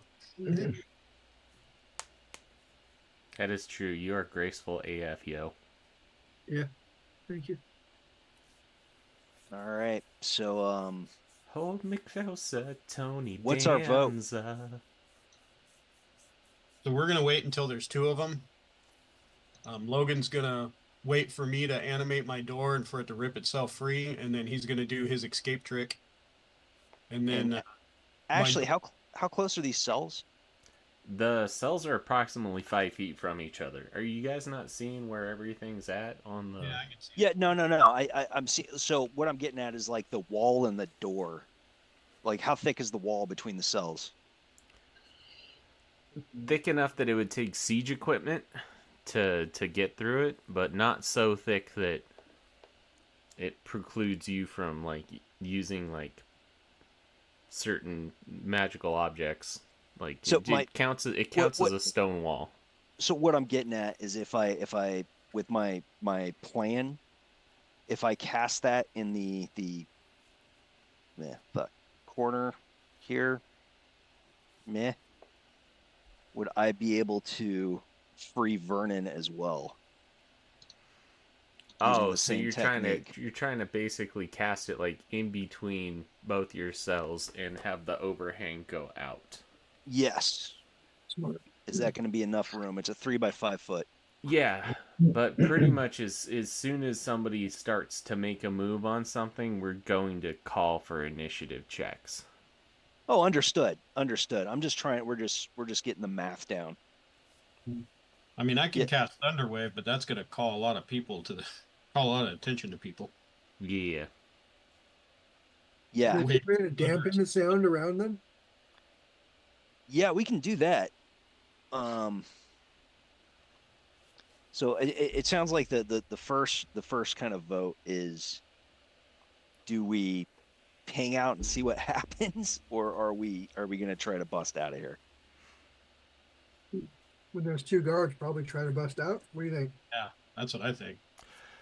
That is true. You are graceful AF, yo. Yeah. Thank you. All right. So, Hold me closer, Tony. What's our vote? Danza. So we're going to wait until there's two of them. Logan's going to wait for me to animate my door and for it to rip itself free, and then he's going to do his escape trick. And then actually, how close are these cells? The cells are approximately 5 feet from each other. Are you guys not seeing where everything's at on the? yeah, I can see. Yeah, no. I'm seeing. So what I'm getting at is like the wall and the door. Like, how thick is the wall between the cells? Thick enough that it would take siege equipment to get through it, but not so thick that it precludes you from like using like certain magical objects. Like So my it counts what as what a stone wall. so what I'm getting at is if I with my plan, if I cast that in the corner here, meh, would I be able to free Vernon as well using Oh, the so same technique? you're trying to basically cast it like in between both your cells and have the overhang go out. Yes. Smart. Is that going to be enough room? It's a 3 by 5 foot. Yeah, but pretty much as soon as somebody starts to make a move on something, we're going to call for initiative checks. Oh, understood. Understood. I'm just trying. We're just getting the math down. I mean, I Yeah. can cast Thunderwave, but that's going to call a lot of people to the call a lot of attention to people. Yeah. Yeah. Wait, We're gonna dampen the sound around them. Yeah, we can do that. Um, so it sounds like the first kind of vote is, do we hang out and see what happens, or are we going to try to bust out of here? When there's two guards, probably try to bust out. What do you think? yeah, that's what I think.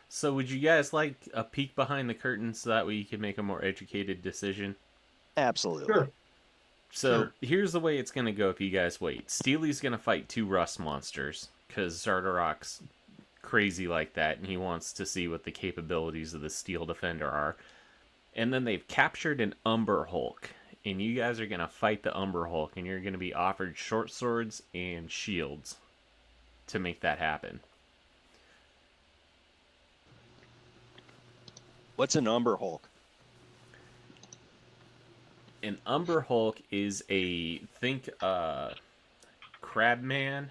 So would you guys like a peek behind the curtain so that way you can make a more educated decision? Absolutely. Sure. So Sure. here's the way it's gonna go if you guys wait. Steely's gonna fight two rust monsters because Zardarok's crazy like that, and he wants to see what the capabilities of the Steel Defender are. And then they've captured an Umber Hulk, and you guys are gonna fight the Umber Hulk, and you're gonna be offered short swords and shields to make that happen. What's an Umber Hulk? An Umber Hulk is a Crabman,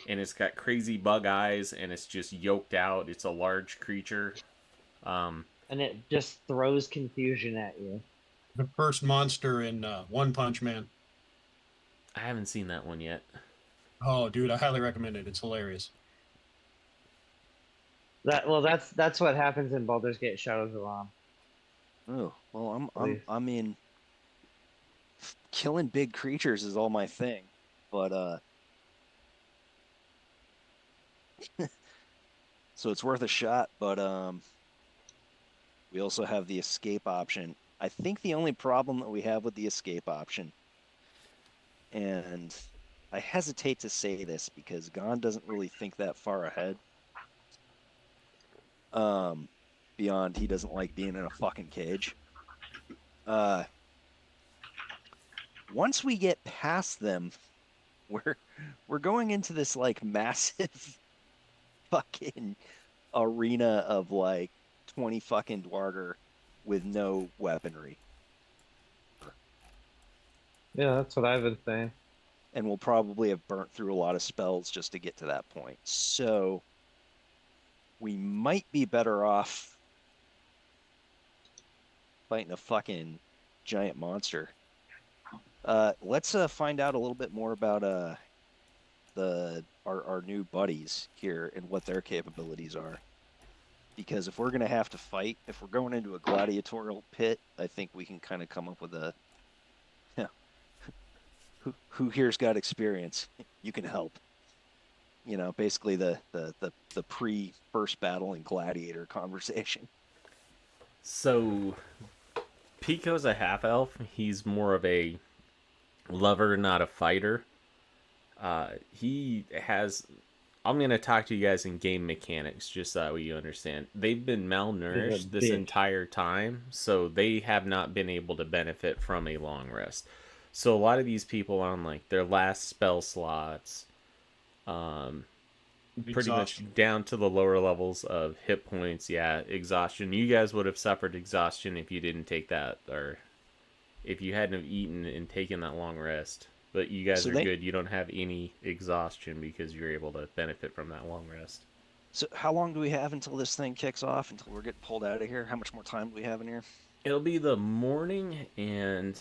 and it's got crazy bug eyes, and it's just yoked out. It's a large creature. Um, And it just throws confusion at you. The first monster in One Punch Man. I haven't seen that one yet. Oh, dude, I highly recommend it. It's hilarious. That's what happens in Baldur's Gate Shadows of Rom. Oh, well, Please. I mean, killing big creatures is all my thing, but so it's worth a shot. But we also have the escape option. I think the only problem that we have with the escape option, and I hesitate to say this because Gon doesn't really think that far ahead. Beyond he doesn't like being in a fucking cage. Uh, Once we get past them, we're going into this like massive fucking arena of like 20 fucking dwarger with no weaponry. Yeah, that's what I've been saying. And we'll probably have burnt through a lot of spells just to get to that point. So we might be better off fighting a fucking giant monster. Let's find out a little bit more about our new buddies here and what their capabilities are. Because if we're gonna have to fight, if we're going into a gladiatorial pit, I think we can kind of come up with a who here's got experience. You can help. You know, basically the pre first battle and gladiator conversation. So Pico's a half elf. He's more of a lover, not a fighter. He has. I'm going to talk to you guys in game mechanics just so that way you understand. They've been malnourished this entire time, so they have not been able to benefit from a long rest. So a lot of these people on like their last spell slots, pretty much down to the lower levels of hit points, yeah, exhaustion. You guys would have suffered exhaustion if you didn't take that, or if you hadn't have eaten and taken that long rest. But you guys are good. You don't have any exhaustion because you're able to benefit from that long rest. So how long do we have until this thing kicks off, until we're getting pulled out of here? How much more time do we have in here? It'll be the morning, and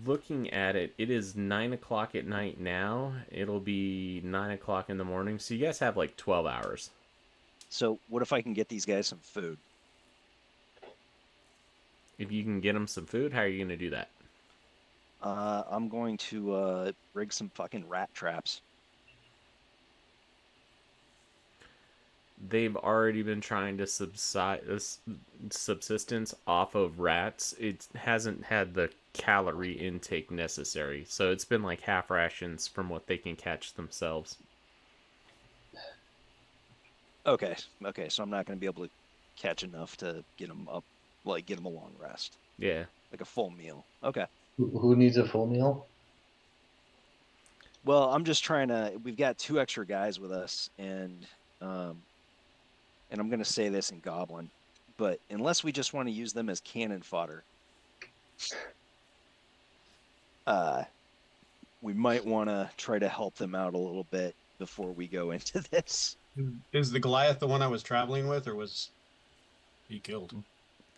looking at it, it is 9 o'clock at night now. It'll be 9 o'clock in the morning. So you guys have like 12 hours. So what if I can get these guys some food? If you can get them some food, how are you going to do that? I'm going to rig some fucking rat traps. They've already been trying to subsistence off of rats. It hasn't had the calorie intake necessary, so it's been like half rations from what they can catch themselves. Okay, so I'm not going to be able to catch enough to get them up, like get them a long rest, Yeah. like a full meal. Okay. Who needs a full meal? Well, I'm just trying to. We've got 2 extra guys with us, um, and I'm going to say this in Goblin, but unless we just want to use them as cannon fodder, uh, we might want to try to help them out a little bit before we go into this. Is the Goliath the one I was traveling with, or was he killed?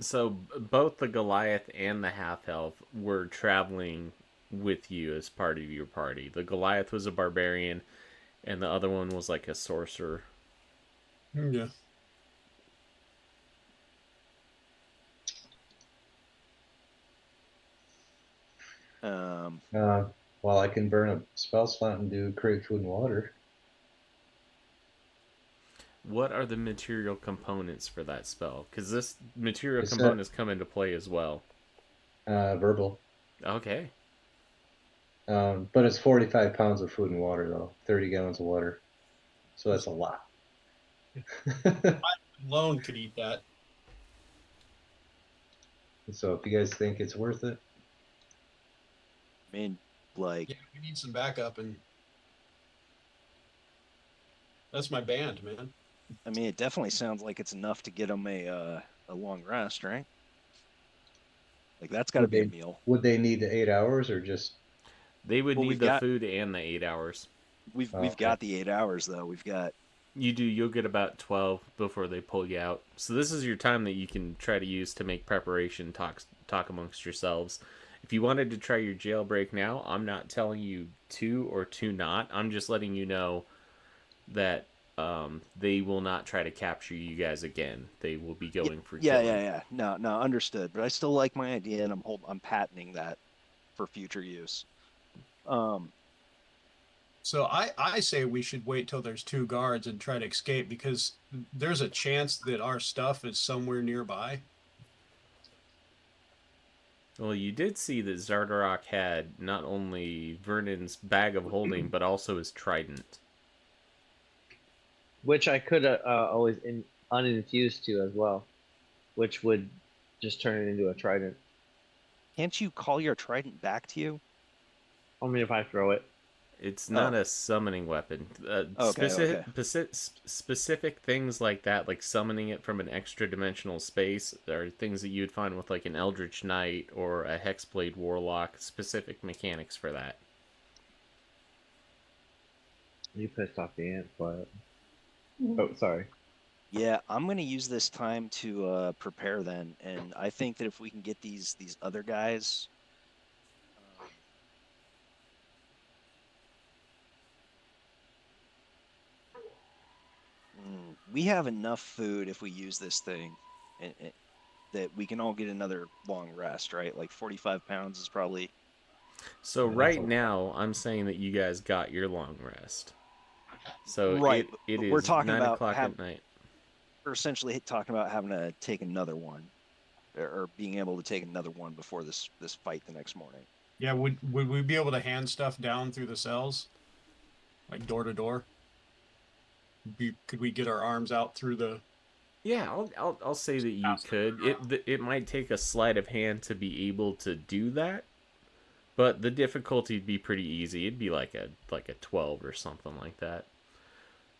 So both the Goliath and the half elf were traveling with you as part of your party. The Goliath was a barbarian, and the other one was like a sorcerer. Yeah. Well, I can burn a spell slot and do create food and water. What are the material components for that spell? Because this material It's components come into play as well. verbal. Okay. But it's 45 pounds of food and water, though. 30 gallons of water. So that's a lot. Alone could eat that. So if you guys think it's worth it, I mean, like, Yeah, we need some backup, and that's my band, man. I mean, it definitely sounds like it's enough to get them a long rest, right? Like that's got to would be a they meal. would they need the 8 hours or just? They would Well, need the food and the 8 hours. We've Okay. got the 8 hours though. We've got. You'll get about 12 before they pull you out. So this is your time that you can try to use to make preparation, talk amongst yourselves. If you wanted to try your jailbreak now, I'm not telling you to or to not. I'm just letting you know that they will not try to capture you guys again. They will be going for killing. Yeah. No, understood. But I still like my idea, and I'm patenting that for future use. So I say we should wait till there's 2 guards and try to escape, because there's a chance that our stuff is somewhere nearby. Well, you did see that Zardarok had not only Vernon's bag of holding, but also his trident. Which I could always uninfuse to as well, which would just turn it into a trident. Can't you call your trident back to you? Only if I throw it. It's not a summoning weapon. Okay. Specific things like that, like summoning it from an extra dimensional space, are things that you'd find with like an Eldritch Knight or a Hexblade Warlock. Specific mechanics for that. You pissed off the ant, but oh, sorry. Yeah, I'm gonna use this time to prepare then, and I think that if we can get these other guys, we have enough food if we use this thing, and that we can all get another long rest, right? Like 45 pounds is probably. So right now, I'm saying that you guys got your long rest. So Right, it but we're is talking 9 o'clock at night. we're essentially talking about having to take another one, or being able to take another one before this fight the next morning. Yeah, would we be able to hand stuff down through the cells, like door to door? Could we get our arms out through the? Yeah, I'll say that you could. It might take a sleight of hand to be able to do that, but the difficulty would be pretty easy. It'd be like a 12 or something like that,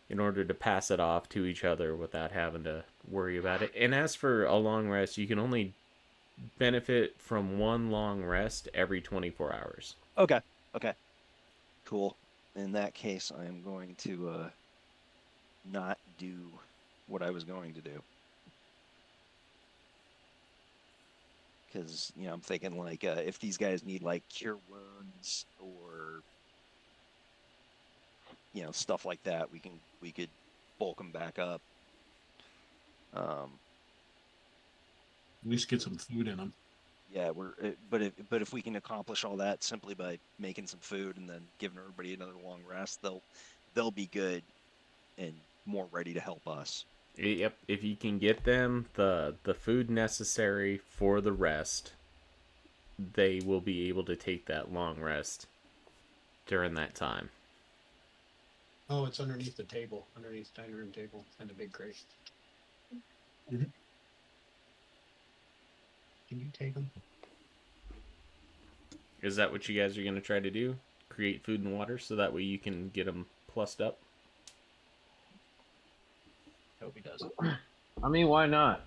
in order to pass it off to each other without having to worry about it. And as for a long rest, you can only benefit from one long rest every 24 hours. Okay. Cool. In that case, I am going to not do what I was going to do. Because, I'm thinking like if these guys need like cure wounds or stuff like that, we could bulk them back up. At least get some food in them. Yeah, but if we can accomplish all that simply by making some food and then giving everybody another long rest, they'll be good and more ready to help us. Yep, if you can get them the food necessary for the rest, they will be able to take that long rest during that time. Oh, it's underneath the table, underneath the dining room table and the big crate. Can you take them? Is that what you guys are going to try to do? Create food and water so that way you can get them plussed up? Hope he doesn't. I mean, why not?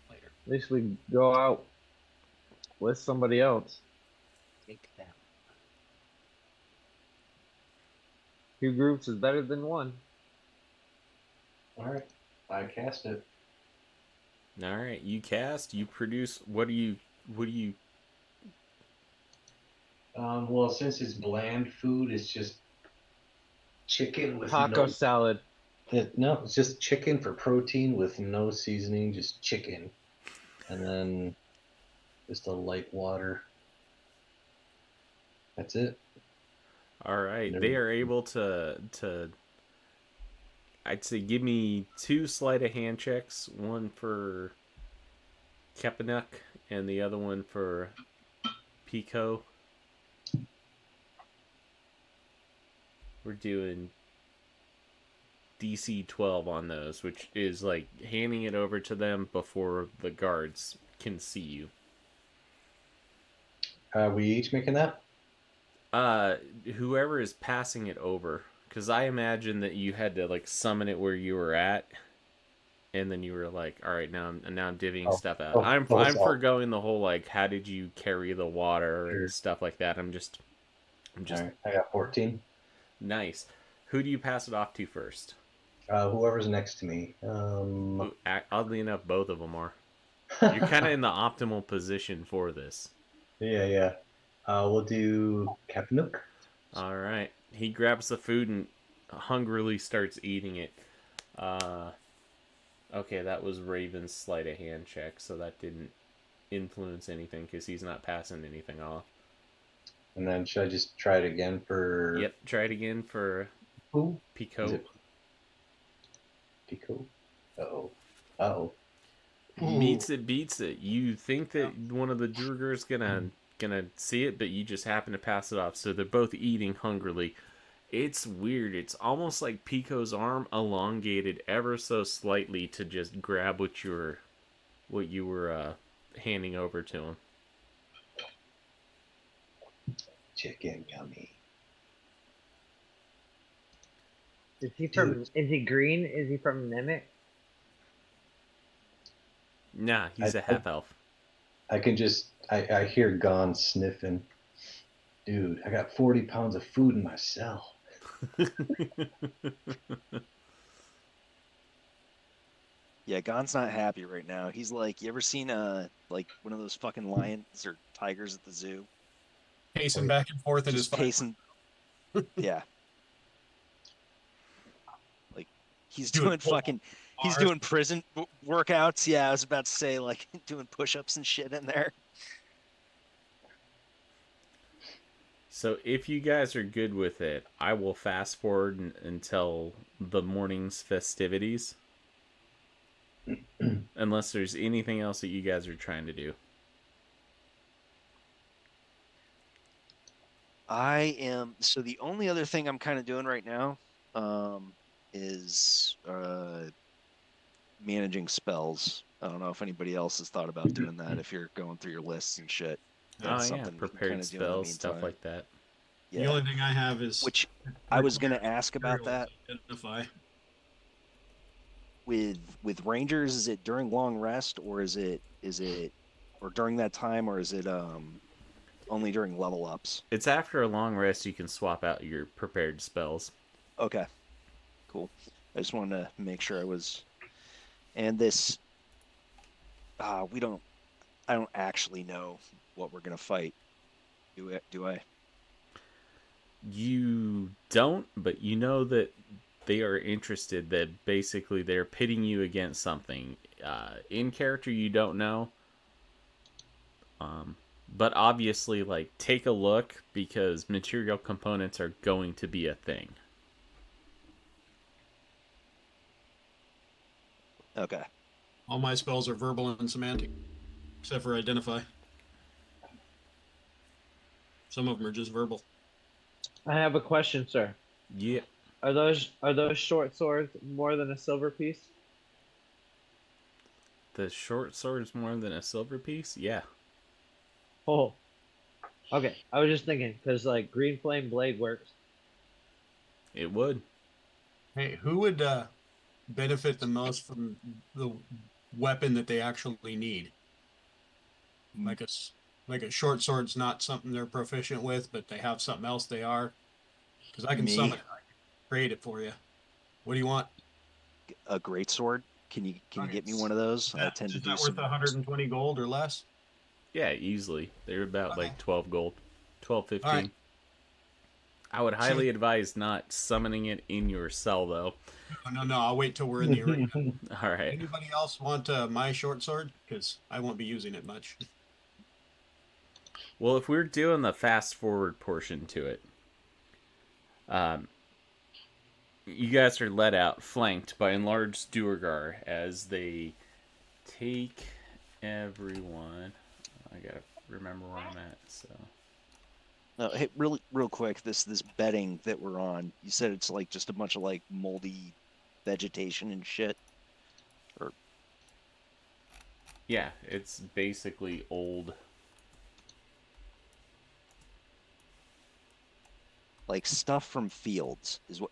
Later. At least we go out with somebody else. Take that. Two groups is better than one. All right, I cast it. All right, you cast, you produce. What do you? Well, since it's bland food, it's just chicken with Taco salad. no, it's just chicken for protein with no seasoning, just chicken, and then just a light water. That's it. All right, No. they are able to. I'd say give me 2 sleight of hand checks. One for Kepanuk and the other one for Pico. We're doing DC 12 on those, which is like handing it over to them before the guards can see you. We each making that? Whoever is passing it over, because I imagine that you had to like summon it where you were at, and then you were like, all right, now I'm divvying stuff out. I'm forgoing the whole like, how did you carry the water and stuff like that. I'm just. All right, I got 14. Nice. Who do you pass it off to first? Whoever's next to me. Oddly enough, both of them are. You're kind of in the optimal position for this. Yeah. We'll do Kapnuk. All right. He grabs the food and hungrily starts eating it. Okay, that was Raven's sleight of hand check, so that didn't influence anything because he's not passing anything off. And then should I just try it again for... Yep, try it again for who? Pico. Pico? Uh-oh. Meets it, beats it. You think that one of the Drugger's gonna see it, but you just happen to pass it off. So they're both eating hungrily. It's weird. It's almost like Pico's arm elongated ever so slightly to just grab what you were handing over to him. Chicken yummy. Is he from? Is he green? Is he from Nemec? Nah, he's a half elf. I can just I hear Gon sniffing. Dude, I got 40 pounds of food in my cell. Yeah, Gon's not happy right now. He's like, you ever seen like one of those fucking lions or tigers at the zoo? Pacing back and forth in his pacing. Yeah. Like he's doing prison workouts. Yeah, I was about to say like doing push-ups and shit in there. So if you guys are good with it, I will fast forward until the morning's festivities. Unless there's anything else that you guys are trying to do. So the only other thing I'm kind of doing right now is managing spells. I don't know if anybody else has thought about doing that if you're going through your lists and shit. That's prepared spells, stuff like that. Yeah. The only thing I have is... Which I was going to ask about that. Identify. With Rangers, is it during long rest or is it or during that time, or is it only during level ups? It's after a long rest you can swap out your prepared spells. Okay. Cool. I just wanted to make sure I was. And this I don't actually know what we're gonna fight. Do I? You don't, but you know that they are interested, that basically they're pitting you against something. In character, you don't know. But obviously, like, take a look because material components are going to be a thing. Okay. All my spells are verbal and semantic, except for identify. Some of them are just verbal. I have a question, sir. Yeah. Are those short swords more than a silver piece? The short sword is more than a silver piece? Yeah. Oh, okay. I was just thinking because like green flame blade works. It would. Hey, who would benefit the most from the weapon that they actually need? Like like a short sword's not something they're proficient with, but they have something else they are. Because I can Me, summon it, I can create it for you. What do you want? a great sword. Can you Okay, get me one of those? I tend to is do that worth some. 120 gold or less? Yeah, easily. They're about Okay. like 12 gold. 12, All right. 15. I would Check. highly advise not summoning it in your cell, though. No. I'll wait till we're in the arena. All right. Anybody else want my short sword? Because I won't be using it much. Well, if we're doing the fast forward portion to it, um, you guys are led out, flanked by enlarged Duergar as they take everyone. I gotta remember where I'm at. So Hey, real quick, this bedding that we're on, you said it's like just a bunch of like moldy vegetation and shit, or yeah, it's basically old. like stuff from fields is what.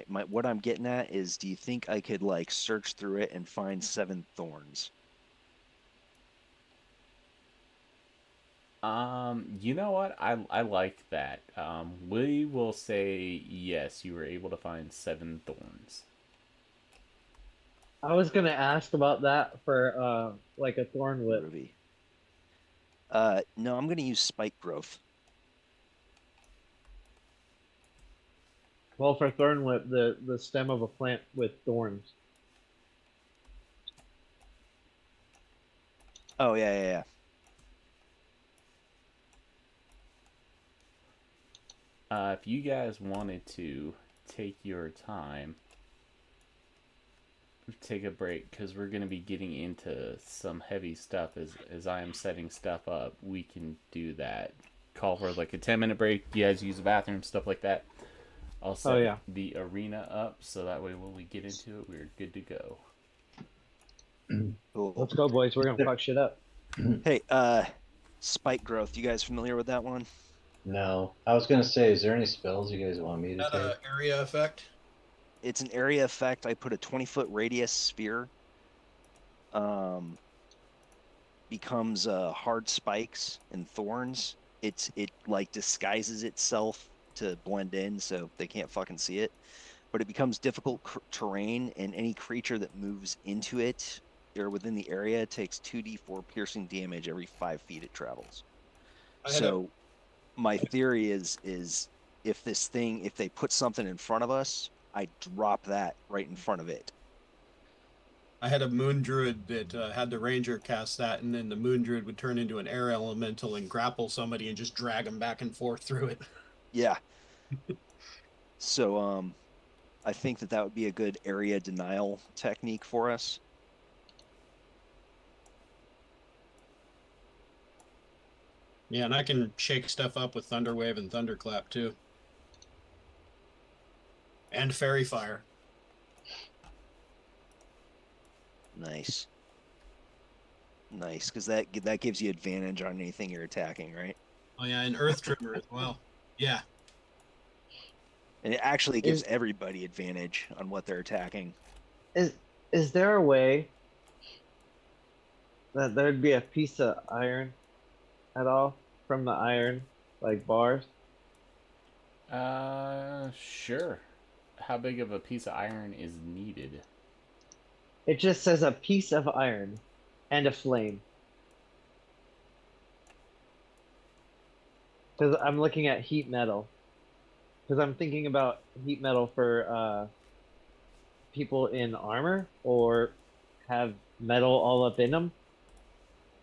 My what I'm getting at is, do you think I could like search through it and find 7 thorns? You know what? I like that. We will say yes. You were able to find 7 thorns. I was gonna ask about that for like a thorn whip. Ruby. No, I'm gonna use spike growth. Well, for thorn whip, the stem of a plant with thorns. Oh yeah. If you guys wanted to take your time, take a break because we're going to be getting into some heavy stuff as I am setting stuff up. We can do that. Call for like a 10-minute break. You guys use the bathroom, stuff like that. I'll set yeah. the arena up so that way when we get into it, we're good to go. Cool. Let's go, boys. We're gonna fuck shit up. Hey, spike growth. You guys familiar with that one? No. I was gonna say, is there any spells you guys want me to Is that take? an area effect? It's an area effect. I put a 20-foot radius sphere. Becomes hard spikes and thorns. It like disguises itself to blend in so they can't fucking see it. But it becomes difficult terrain, and any creature that moves into it or within the area takes 2d4 piercing damage every 5 feet it travels. So my theory is if they put something in front of us, I drop that right in front of it. I had a moon druid that had the ranger cast that, and then the moon druid would turn into an air elemental and grapple somebody and just drag them back and forth through it. Yeah. So I think that would be a good area denial technique for us. Yeah, and I can shake stuff up with Thunderwave and Thunderclap too. And Fairy Fire. Nice. Nice, because that gives you advantage on anything you're attacking, right? Oh yeah, and Earth Tremor as well. Yeah. And it actually gives Is everybody advantage on what they're attacking. is is there a way that there'd be a piece of iron at all from the iron, like bars? Sure. How big of a piece of iron is needed? It just says a piece of iron and a flame. Because I'm looking at heat metal. Because I'm thinking about heat metal for people in armor or have metal all up in them,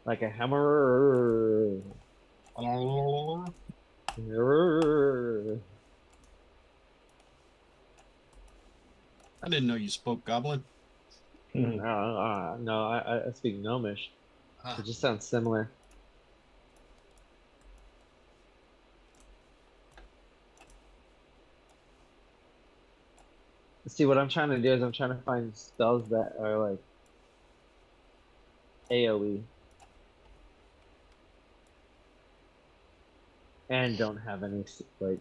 like a hammer. I didn't know you spoke Goblin. No, I speak Gnomish. Ah, It just sounds similar. See, what I'm trying to do is I'm trying to find spells that are like AoE and don't have any like.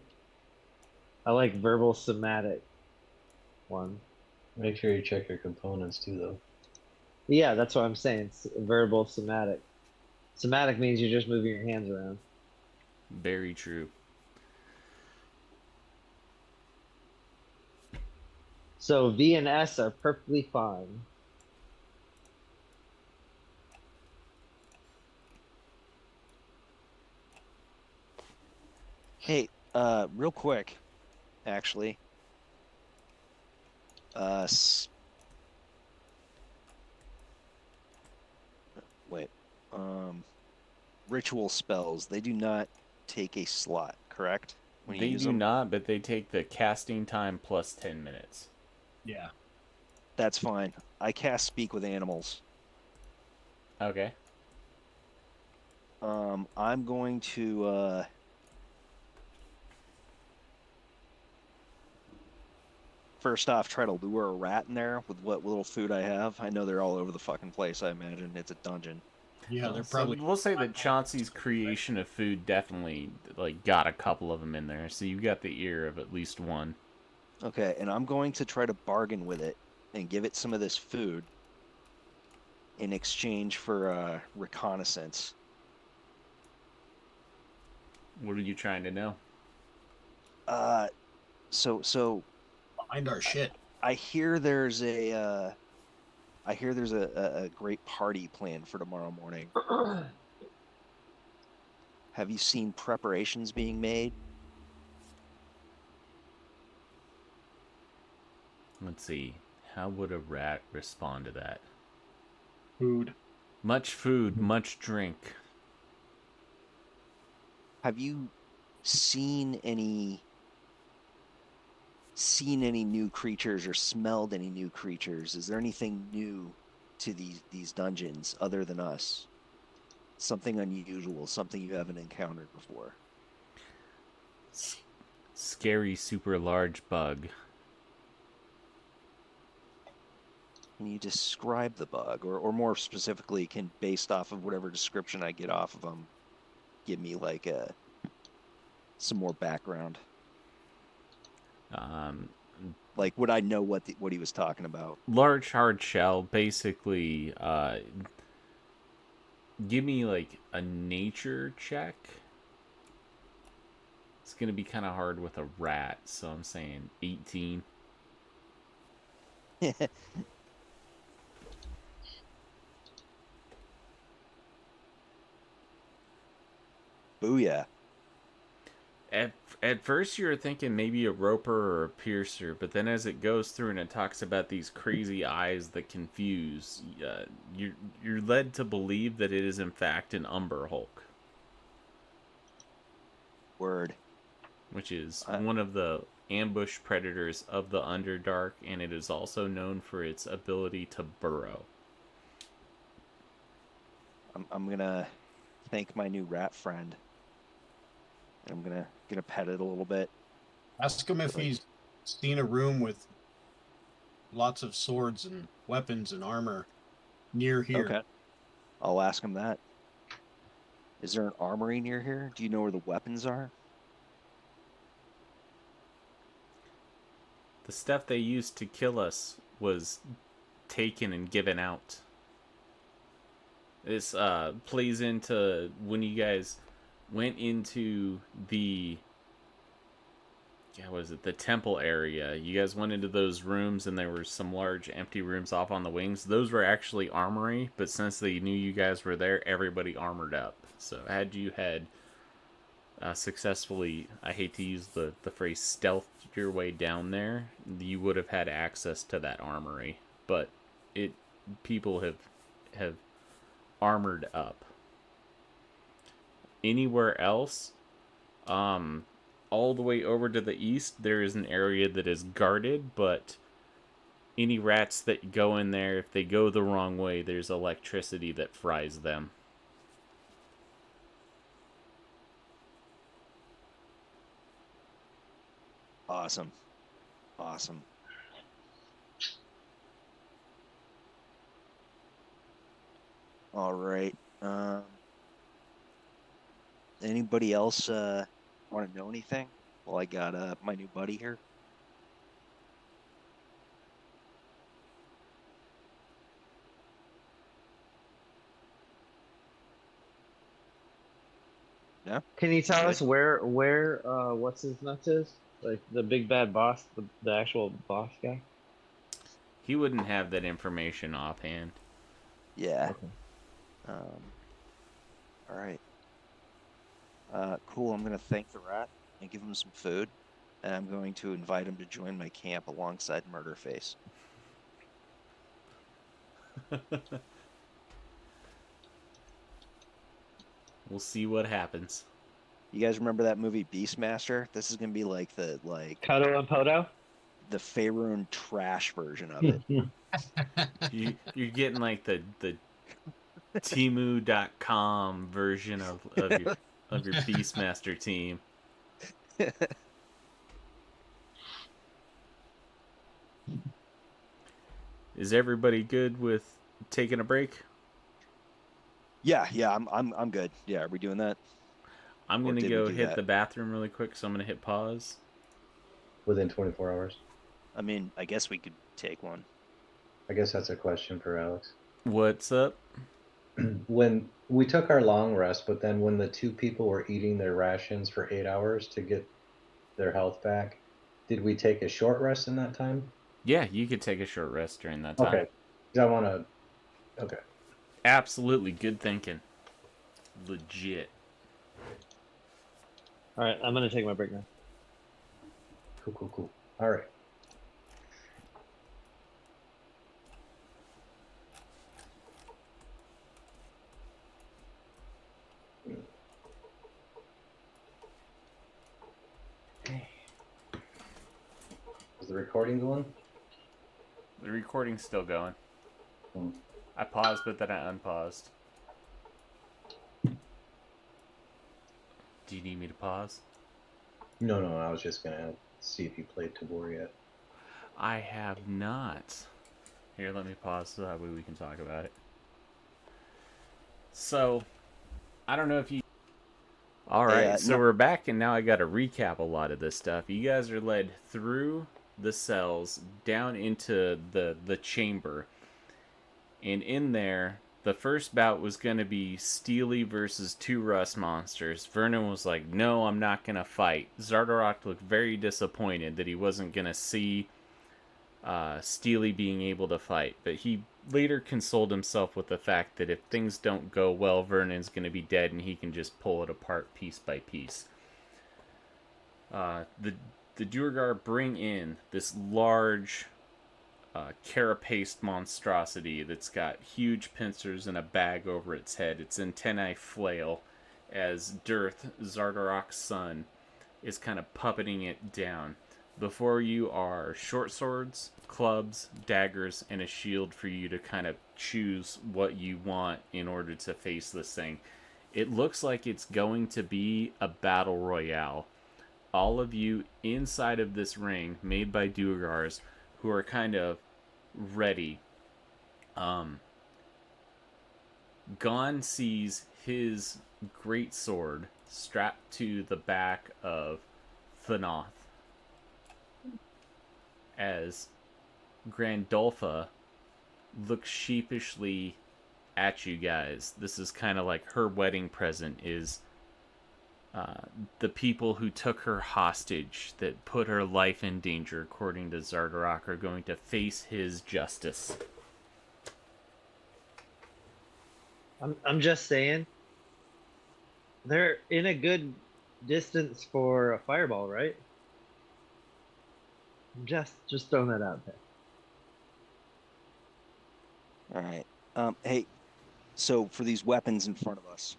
I like verbal somatic one. Make sure you check your components too, though. Yeah, that's what I'm saying. Verbal somatic. Somatic means you're just moving your hands around. Very true. So V and S are perfectly fine. Hey, real quick, actually. Uh, wait. Um, Ritual spells, they do not take a slot, correct? When you They use do them? not, but they take the casting time plus 10 minutes. yeah. That's fine. I cast Speak with Animals. Okay. I'm going to first off try to lure a rat in there with what little food I have. I know they're all over the fucking place, I imagine. It's a dungeon. Yeah, they're So probably. we'll say that Chauncey's creation of food definitely like got a couple of them in there. So you got the ear of at least one. Okay, and I'm going to try to bargain with it and give it some of this food in exchange for reconnaissance. What are you trying to know? So Find our shit. I hear there's a a great party planned for tomorrow morning. Have you seen preparations being made? Let's see. How would a rat respond to that? Food. Much food, much drink. Have you seen any new creatures or smelled any new creatures? Is there anything new to these dungeons other than us? Something unusual, something you haven't encountered before. Scary, super large bug. Can you describe the bug, or more specifically, can based off of whatever description I get off of them, give me like some more background? Like, would I know what he was talking about? Large hard shell, basically. Give me like a nature check. It's gonna be kind of hard with a rat, so I'm saying 18. Booyah. At first you were thinking maybe a roper or a piercer, but then as it goes through and it talks about these crazy eyes that confuse, you're led to believe that it is in fact an Umber Hulk, Word. which is one of the ambush predators of the Underdark, and it is also known for its ability to burrow. I'm gonna thank my new rat friend. I'm gonna pet it a little bit. Ask him if he's seen a room with lots of swords and weapons and armor near here. Okay. I'll ask him that. Is there an armory near here? Do you know where the weapons are? The stuff they used to kill us was taken and given out. This plays into when you guys went into the the temple area. You guys went into those rooms and there were some large empty rooms off on the wings. Those were actually armory, but since they knew you guys were there, everybody armored up. So had you had successfully, I hate to use the phrase stealth your way down there, you would have had access to that armory. But it people have armored up. Anywhere else, all the way over to the east, there is an area that is guarded, but any rats that go in there, if they go the wrong way, there's electricity that fries them. Awesome. Awesome. All right. Anybody else want to know anything? Well, I got my new buddy here. Yeah. Can you tell Good. us where what's his nuts is? Like the big bad boss, the actual boss guy? He wouldn't have that information offhand. Yeah. Okay. All right. Cool. I'm gonna thank the rat and give him some food, and I'm going to invite him to join my camp alongside Murderface. We'll see what happens. You guys remember that movie Beastmaster? This is gonna be like the Kodo and Podo? the Faerun trash version of it. You're getting like the Temu.com version of your Beastmaster team. Is everybody good with taking a break? Yeah, I'm good. Yeah, are we doing that? I'm Or gonna did we go do hit that? the bathroom really quick, so I'm gonna hit pause. Within 24 hours. I mean, I guess we could take one. I guess that's a question for Alex. What's up? When we took our long rest, but then when the two people were eating their rations for 8 hours to get their health back, did we take a short rest in that time? Yeah, you could take a short rest during that time. Okay. 'Cause I want to. Okay. Absolutely, good thinking. Legit. All right, I'm gonna take my break now. Cool. All right. Is the recording going? The recording's still going. Hmm. I paused, but then I unpaused. Do you need me to pause? No. I was just gonna see if you played Tabor yet. I have not. Here, let me pause so that way we can talk about it. So, I don't know if you... Alright, so we're back, and now I gotta recap a lot of this stuff. You guys are led through the cells, down into the chamber. And in there, the first bout was gonna be Steely versus two rust monsters. Vernon was like, no, I'm not gonna fight. Zardarok looked very disappointed that he wasn't gonna see Steely being able to fight, but he later consoled himself with the fact that if things don't go well, Vernon's going to be dead and he can just pull it apart piece by piece. The Duergar bring in this large carapaced monstrosity that's got huge pincers and a bag over its head. Its antennae flail as Dirth, Zardarok's son, is kind of puppeting it down. Before you are short swords, clubs, daggers, and a shield for you to kind of choose what you want in order to face this thing. It looks like it's going to be a battle royale. All of you inside of this ring made by Duergars who are kind of ready. Gon sees his great sword strapped to the back of Thanoth as Grandolpha looks sheepishly at you guys. This is kind of like her wedding present is the people who took her hostage that put her life in danger, according to Zardarok, are going to face his justice. I'm just saying, they're in a good distance for a fireball, right? Just throwing that out there. All right. Hey, so for these weapons in front of us,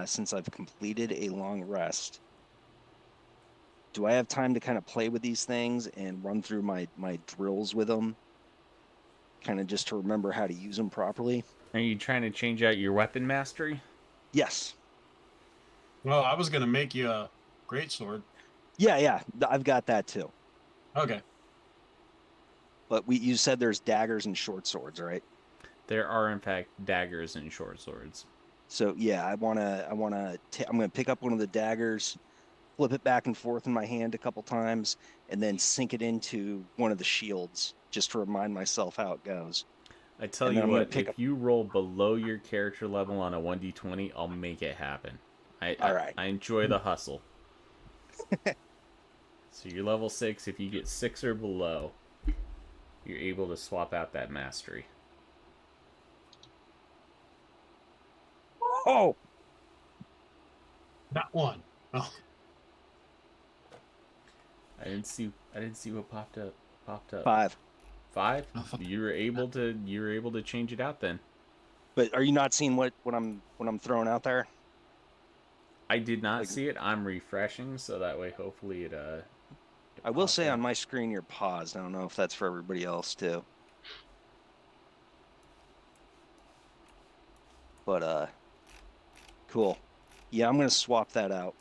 since I've completed a long rest, do I have time to kind of play with these things and run through my drills with them, kind of just to remember how to use them properly? Are you trying to change out your weapon mastery? Yes. Well, I was gonna make you a greatsword. Yeah, I've got that too. Okay. But you said there's daggers and short swords, right? There are, in fact, daggers and short swords. So yeah, I'm gonna pick up one of the daggers, flip it back and forth in my hand a couple times, and then sink it into one of the shields just to remind myself how it goes. I tell And then you I'm gonna what, pick up. if you roll below your character level on a 1d20, I'll make it happen. All right. I enjoy the hustle. So you're level 6. If you get 6 or below, you're able to swap out that mastery. Oh, Not one. Oh, I didn't see what popped up. 5. 5? oh, fuck. You were able to change it out then. But are you not seeing what I'm throwing out there? I did not Like, see it. I'm refreshing so that way hopefully it I will say up. on my screen you're paused. I don't know if that's for everybody else too. But cool. Yeah, I'm gonna swap that out.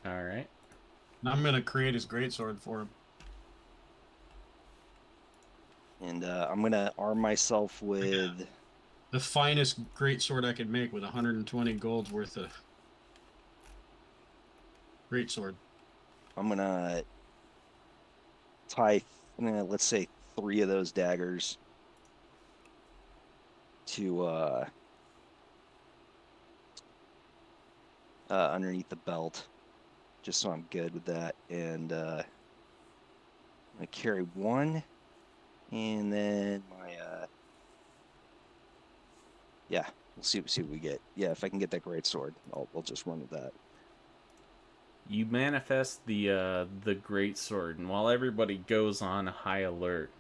All right. I'm gonna create his greatsword for him. And I'm gonna arm myself with The finest greatsword I could make with 120 gold's worth of greatsword. I'm gonna tie let's say 3 of those daggers to underneath the belt, just so I'm good with that. And I'm gonna carry 1, and then my yeah, we'll see what we get. Yeah, if I can get that great sword, we'll just run with that. You manifest the great sword, and while everybody goes on high alert,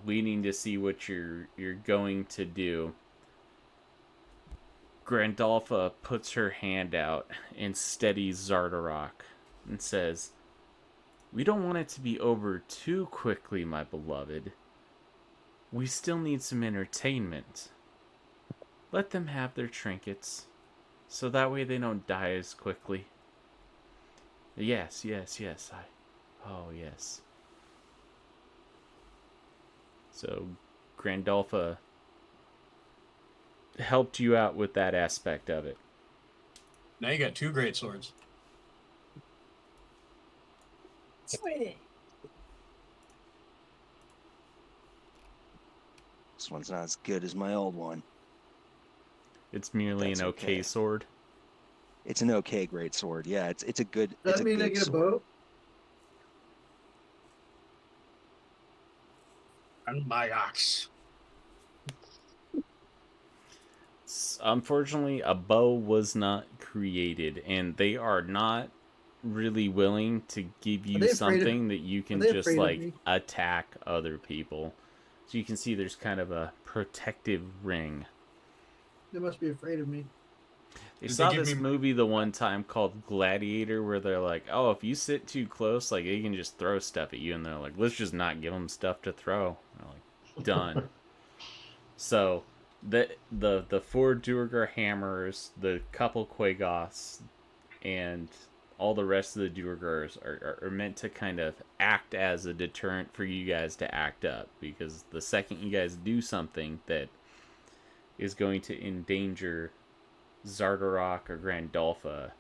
waiting to see what you're going to do, Grandolpha puts her hand out and steadies Zardarok and says, "We don't want it to be over too quickly, my beloved. We still need some entertainment. Let them have their trinkets, so that way they don't die as quickly." Yes. Oh, yes. So, Grandolpha helped you out with that aspect of it. Now you got 2 greatswords. This one's not as good as my old one. It's merely That's an okay sword. It's an okay great sword. Yeah, it's a good. Does It's that a mean good I get a sword. bow? And my ox. Unfortunately, a bow was not created, and they are not really willing to give Are you they afraid of? something that you Are can they just afraid of like me? attack other people. So you can see there's kind of a protective ring. They must be afraid of me. They Did saw they give this me- movie the one time called Gladiator where they're like, oh, if you sit too close, like they can just throw stuff at you, and they're like, let's just not give them stuff to throw. They're like, done. So the 4 Duergar hammers, the couple Quaggoths, and all the rest of the Duergars are meant to kind of act as a deterrent for you guys to act up, because the second you guys do something that is going to endanger Zardarok or Grandolpha,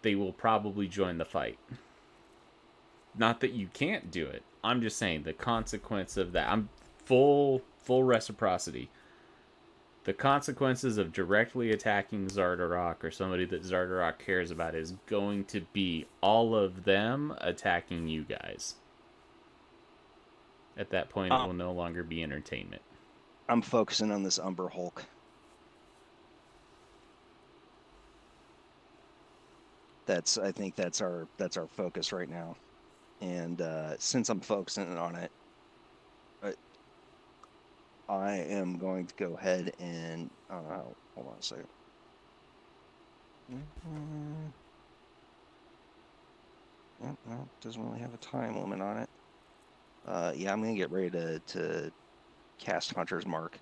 they will probably join the fight. Not that you can't do it. I'm just saying the consequence of that. I'm full reciprocity. The consequences of directly attacking Zardarok or somebody that Zardarok cares about is going to be all of them attacking you guys. At that point, it will no longer be entertainment. I'm focusing on this Umber Hulk. I think that's our focus right now. And since I'm focusing on it, I am going to go ahead and hold on a second. No, doesn't really have a time limit on it. Yeah, I'm gonna get ready to cast Hunter's Mark.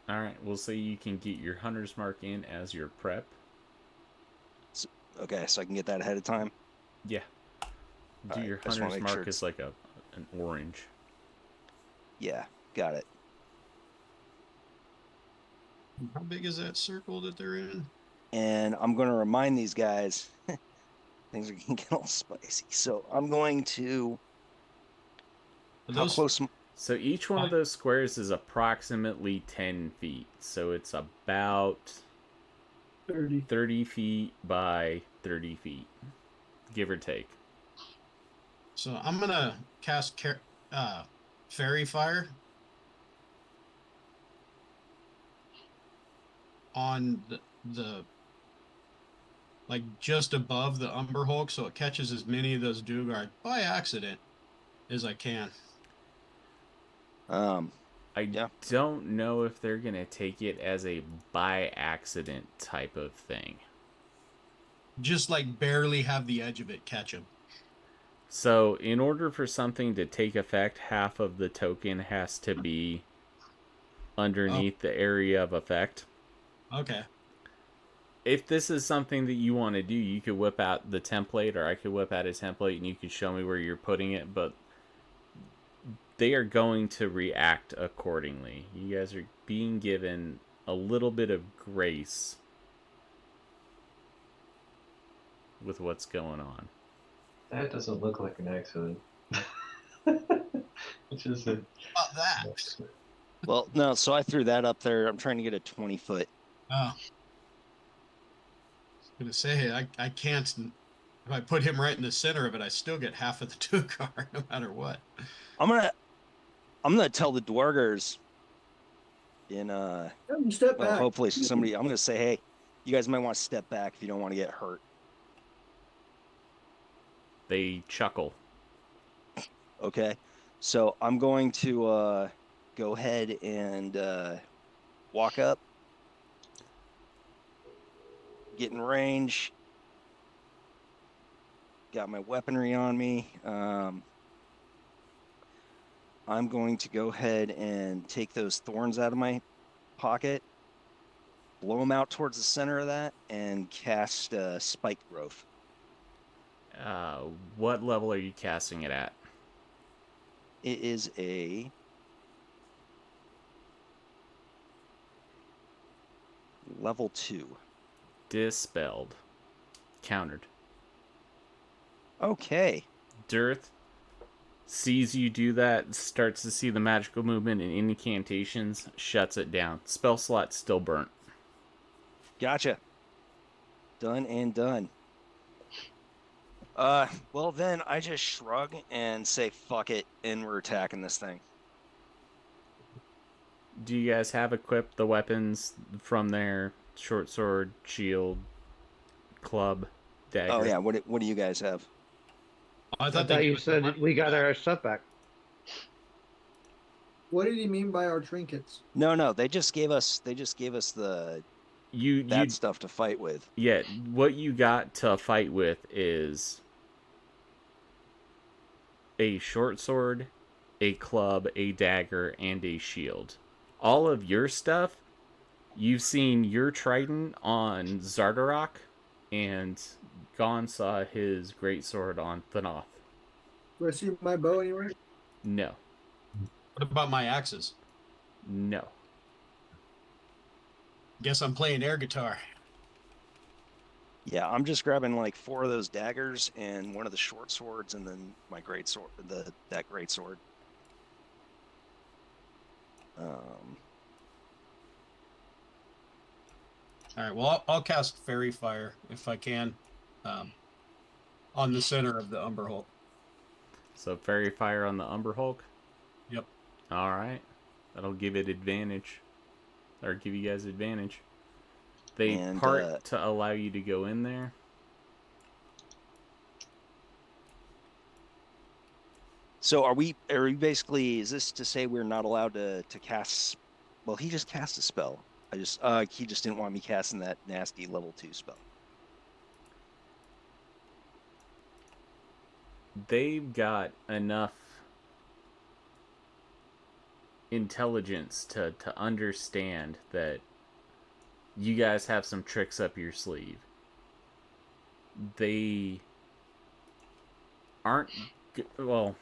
All right, we'll say you can get your hunter's mark in as your prep. Okay, so I can get that ahead of time. Yeah. Do All your right, I just wanna hunter's make mark sure is like an orange. Yeah, got it. How big is that circle that they're in? And I'm going to remind these guys things are going to get a little spicy. So I'm going to. Are How those close? So each one of those squares is approximately 10 feet. So it's about 30 feet by 30 feet, give or take. So I'm gonna cast fairy fire on the like just above the Umber Hulk, so it catches as many of those Dugard by accident as I can. I Yeah. don't know if they're going to take it as a by accident type of thing. Just like barely have the edge of it catch him. So, in order for something to take effect, half of the token has to be underneath the area of effect. Okay. If this is something that you want to do, you could whip out the template, or I could whip out a template and you could show me where you're putting it, but they are going to react accordingly. You guys are being given a little bit of grace with what's going on. That doesn't look like an accident. Which is a... About that. Well, no. So I threw that up there. I'm trying to get a 20-foot. Oh. I was gonna say I can't. If I put him right in the center of it, I still get half of the Dugard, no matter what. I'm gonna tell the Dwargers in Step well, back. hopefully somebody. I'm gonna say, hey, you guys might want to step back if you don't want to get hurt. They chuckle. Okay. So I'm going to go ahead and walk up, get in range. Got my weaponry on me. I'm going to go ahead and take those thorns out of my pocket, blow them out towards the center of that, and cast Spike Growth. What level are you casting it at? It is a level 2. Dispelled. Countered. Okay. Dearth sees you do that, starts to see the magical movement and incantations, shuts it down. Spell slot's still burnt. Gotcha. Done and done. Well then I just shrug and say fuck it, and we're attacking this thing. Do you guys have equipped the weapons from there? Short sword, shield, club, dagger? Oh yeah, what do you guys have? I thought you said we got our stuff back. What did he mean by our trinkets? No, they just gave us the that stuff to fight with. Yeah, what you got to fight with is a short sword, a club, a dagger, and a shield. All of your stuff, you've seen your trident on Zardarok, and Gon saw his greatsword on Thanoth. Do I see my bow anywhere? No. What about my axes? No. Guess I'm playing air guitar. Yeah, I'm just grabbing like 4 of those daggers and one of the short swords, and then my great sword, that great sword. All right. Well, I'll cast Fairy Fire if I can, on the center of the Umber Hulk. So Fairy Fire on the Umber Hulk? Yep. All right. That'll give it advantage, or give you guys advantage. They And, part to allow you to go in there. So are we basically, is this to say we're not allowed to cast, well, he just cast a spell. He just didn't want me casting that nasty level 2 spell. They've got enough intelligence to understand that you guys have some tricks up your sleeve. They aren't, well,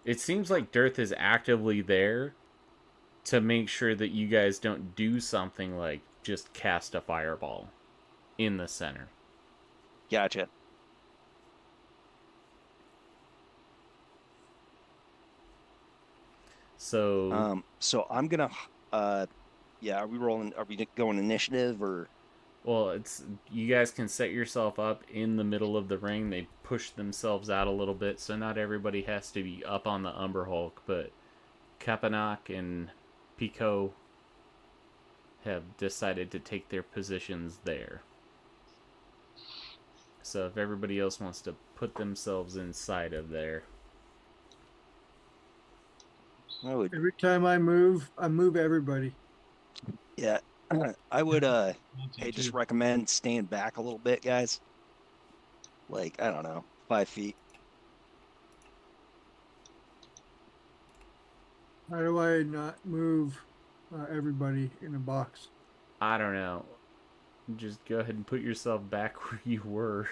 it seems like Dearth is actively there to make sure that you guys don't do something like just cast a fireball in the center. Gotcha. So So I'm gonna, yeah, are we rolling? Are we going initiative or? well, it's, you guys can set yourself up in the middle of the ring. They push themselves out a little bit, so not everybody has to be up on the Umber Hulk, but Kapanak and Pico have decided to take their positions there. So if everybody else wants to put themselves inside of there. I would, Every time I move everybody. yeah, I would, Want to hey, just too. recommend staying back a little bit, guys. Like, I don't know, 5 feet. How do I not move everybody in a box? I don't know. Just go ahead and put yourself back where you were.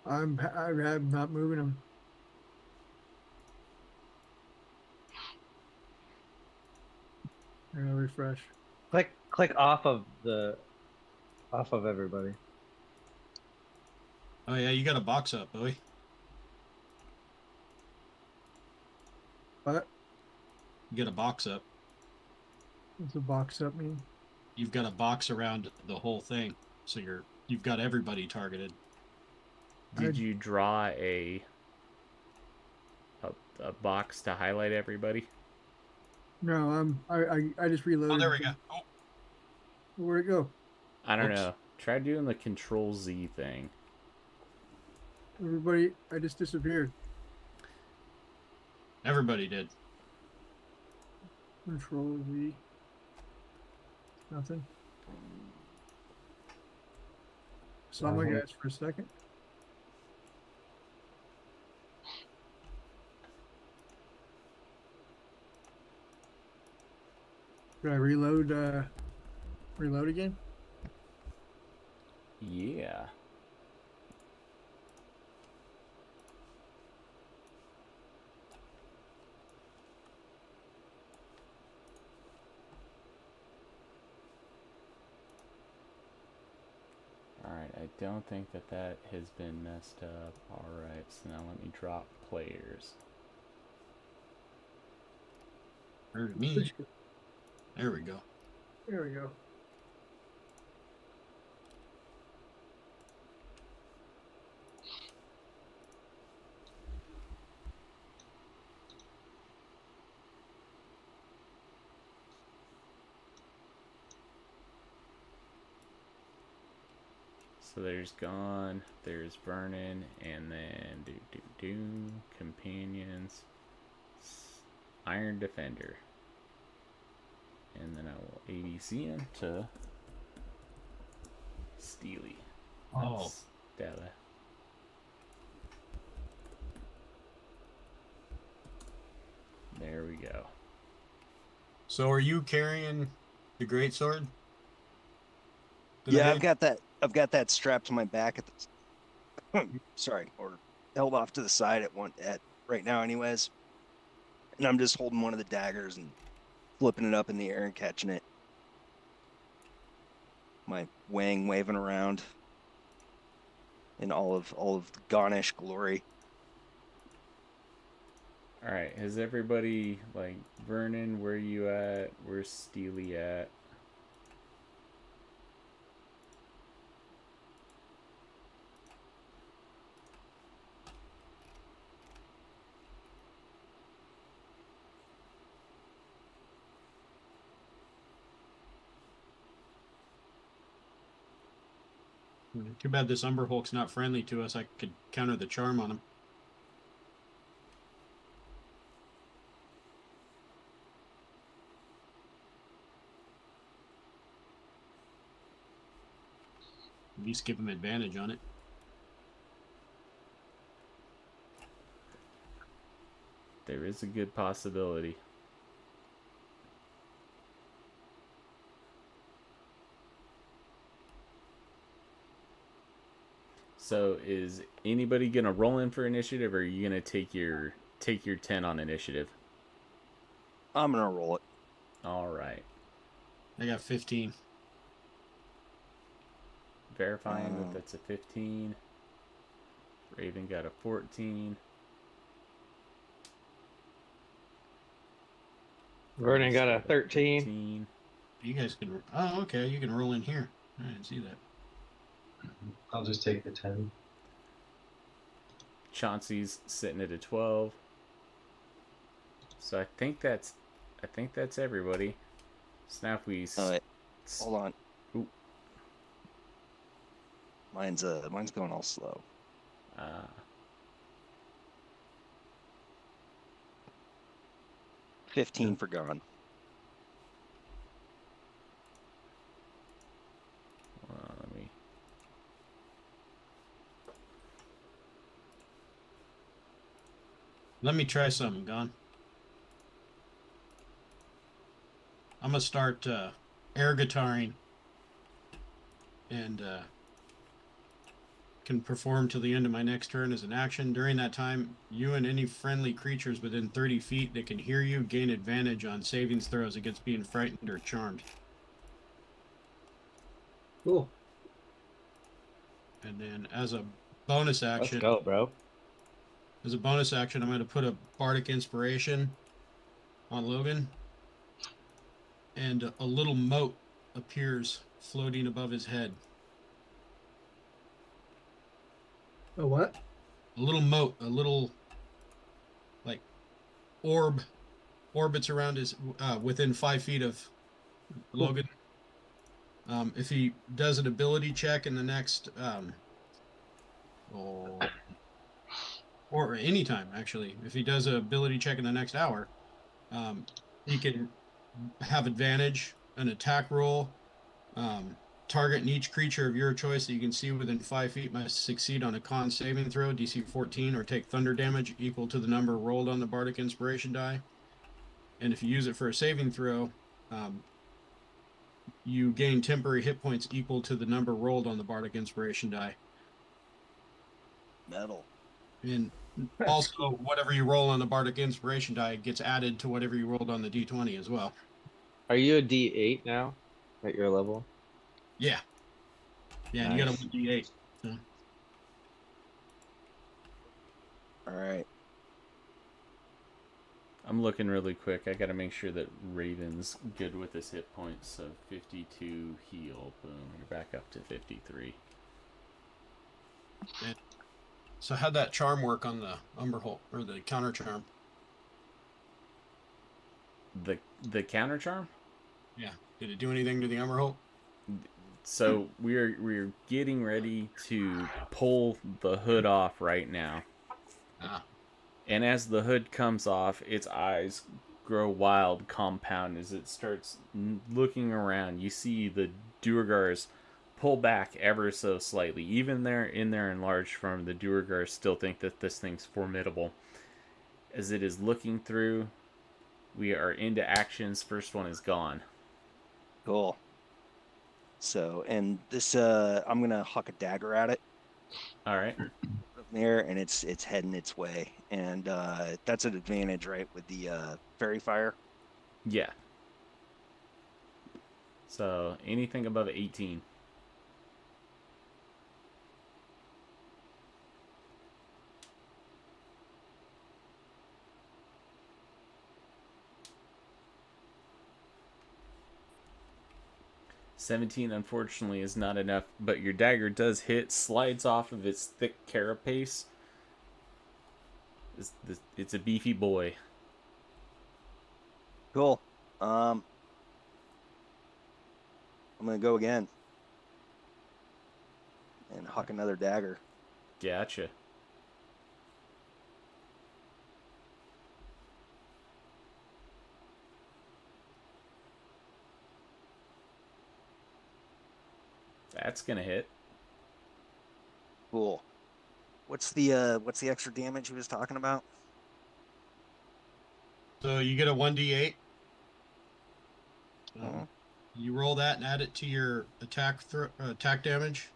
I'm not moving them. I'm gonna refresh. Click off of everybody. Oh yeah, you got a box up, boy. What? You got a box up. What's a box up mean? You've got a box around the whole thing, so you've got everybody targeted. Did you draw a box to highlight everybody? No, I just reloaded. Oh, there we go. Oh, Where'd it go? I don't Whoops. know. Try doing the Control Z thing. Everybody, I just disappeared. everybody did. Control V. Nothing. Saw my guys for a second. Should I reload again? Yeah. Alright, I don't think that has been messed up. Alright, so now let me drop players. Heard me. There we go. There we go. So there's Gone, there's Vernon, and then Companions, Iron Defender. And then I will ABC him to Steely. Oh. Stella. There we go. So are you carrying the greatsword? Yeah, I've got that strapped to my back at the, sorry, or held off to the side at right now anyways. And I'm just holding one of the daggers and flipping it up in the air and catching it. My wang waving around in all of the garnish glory. Alright, has everybody, like, Vernon, where you at? Where's Steely at? Too bad this Umber Hulk's not friendly to us. I could counter the charm on him. At least give him advantage on it. There is a good possibility. So is anybody gonna roll in for initiative, or are you gonna take your 10 on initiative? I'm gonna roll it. All right. I got 15. Verifying that that's a 15. Raven got a 14. Vernon got a 13. 13. You guys can. Oh, okay. You can roll in here. I didn't see that. I'll just take the 10. Chauncey's sitting at a 12. So I think that's everybody. So now if we Wait, hold on. Ooh. Mine's going all slow. 15 for gone. Let me. Let me try something, Gone. I'm gonna start air guitaring, and can perform till the end of my next turn as an action. During that time, you and any friendly creatures within 30 feet that can hear you gain advantage on savings throws against being frightened or charmed. Cool. And then as a bonus Let's action, go, bro. I'm going to put a Bardic Inspiration on Logan, and a little moat appears floating above his head. A what? A little moat, a little like orb orbits around his within 5 feet of Logan. If he does an ability check in the next or anytime actually, if he does an ability check in the next hour, he can have advantage, an attack roll. Target and each creature of your choice that you can see within 5 feet must succeed on a con saving throw, DC 14, or take thunder damage equal to the number rolled on the Bardic Inspiration die. And if you use it for a saving throw, you gain temporary hit points equal to the number rolled on the Bardic Inspiration die. Metal. And also, whatever you roll on the Bardic Inspiration die gets added to whatever you rolled on the D20 as well. Are you a D8 now at your level? Yeah. Yeah, and you got a Nice. 1d8. So. All right. I'm looking really quick. I gotta make sure that Raven's good with his hit points. So 52 heal. Boom. You're back up to 53. And so how'd that charm work on the Umber Hulk, or the counter charm? The counter charm? Yeah. Did it do anything to the Umber Hulk? So we're getting ready to pull the hood off right now. And as the hood comes off, its eyes grow wild, compound as it starts looking around. You see the Duergars pull back ever so slightly. Even in their enlarged form, the Duergars still think that this thing's formidable. As it is looking through, we are into actions. First one is gone. Cool. So, and this, I'm gonna huck a dagger at it. All right. There, and it's heading its way, and that's an advantage, right, with the fairy fire. Yeah. So anything above 18. $17 unfortunately is not enough, but your dagger does hit, slides off of its thick carapace. It's a beefy boy. Cool. I'm gonna go again. huck another dagger. Gotcha. That's gonna hit. Cool. What's the extra damage he was talking about? So you get a 1d8. Mhm. You roll that and add it to your attack damage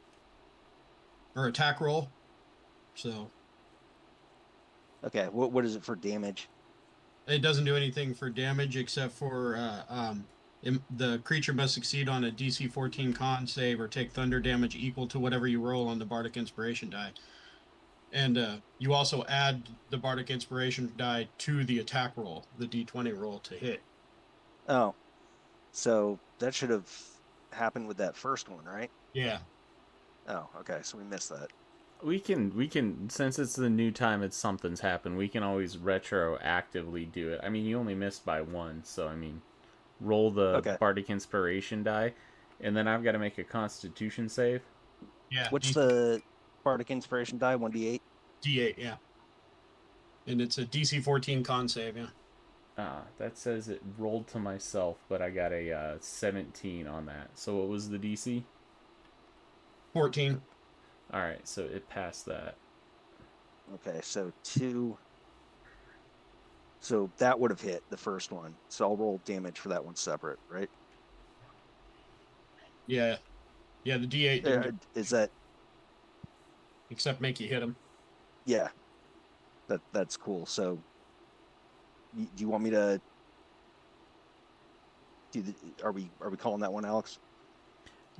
or attack roll. So Okay, what is it for damage? it doesn't do anything for damage except for the creature must succeed on a DC 14 con save or take thunder damage equal to whatever you roll on the Bardic Inspiration die. And you also add the Bardic Inspiration die to the attack roll, the D20 roll to hit. Oh, so that should have happened with that first one, right? Yeah. Oh, okay, so we missed that. We can since it's the new time, it's something's happened. We can always retroactively do it. I mean, you only missed by one, so I mean, roll the Okay. Bardic Inspiration die, and then I've got to make a Constitution save. Yeah. What's the Bardic Inspiration die? 1d8? D8, yeah. And it's a DC 14 con save, yeah. That says it rolled to myself, but I got a 17 on that. So what was the DC? 14. All right, so it passed that. Okay, so 2. So that would have hit the first one. So I'll roll damage for that one separate, right? Yeah. Yeah, the D8 didn't do Is that except make you hit him. yeah. That's cool. So do you want me to are we calling that one, Alex?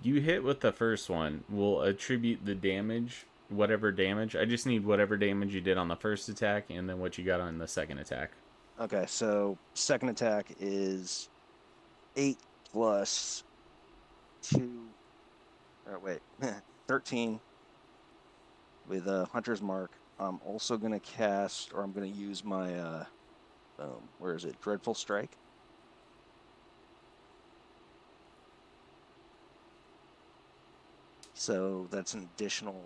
You hit with the first one. We'll attribute the damage, whatever damage. I just need whatever damage you did on the first attack and then what you got on the second attack. Okay, so second attack is 8 plus 2. Or wait, 13 with a Hunter's Mark. I'm also gonna cast, or I'm gonna use my where is it? Dreadful Strike. So that's an additional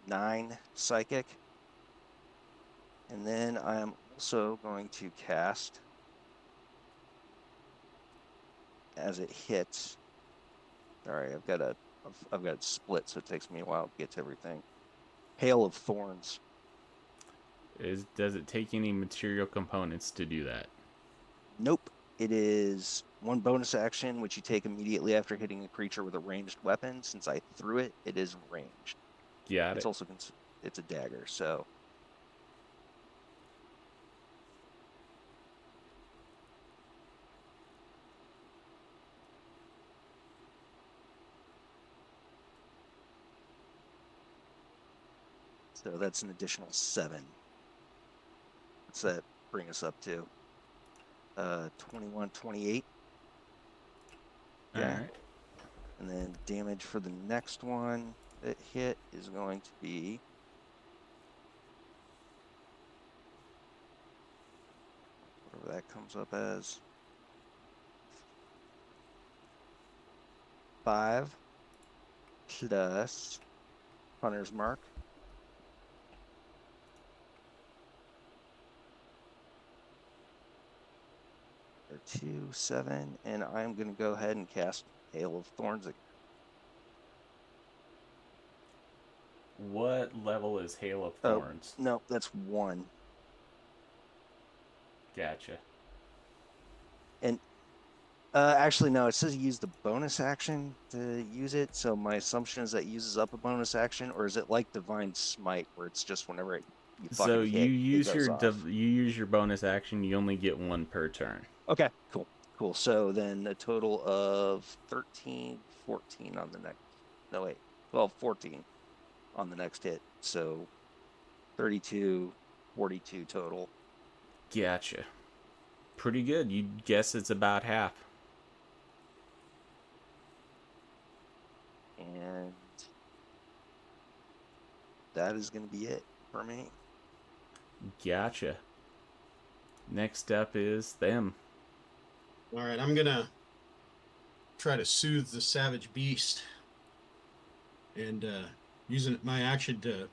9 psychic. And then I am also going to cast, as it hits. Sorry, I've got it split, so it takes me a while to get to everything. Hail of Thorns. Does it take any material components to do that? Nope. It is one bonus action, which you take immediately after hitting a creature with a ranged weapon. Since I threw it, it is ranged. Got It's it. also it's a dagger, so. So that's an additional 7. What's that bring us up to? 21, 28. All right. And then damage for the next one that hit is going to be whatever that comes up as. 5 plus Hunter's Mark. Or 2, 7, and I'm going to go ahead and cast Hail of Thorns again. What level is Hail of Thorns? Oh, no, that's 1. Gotcha. And actually, no, it says use the bonus action to use it. So my assumption is that uses up a bonus action, or is it like Divine Smite, where it's just whenever you fucking So hit, you use it goes off? you use your bonus action. You only get one per turn. Okay, cool. So then a total of 13, 14 on the next. No, wait, 12, 14 on the next hit. So 32, 42 total. Gotcha. Pretty good. You'd guess it's about half. And that is going to be it for me. Gotcha. Next up is them. All right, I'm going to try to soothe the savage beast. and using my action to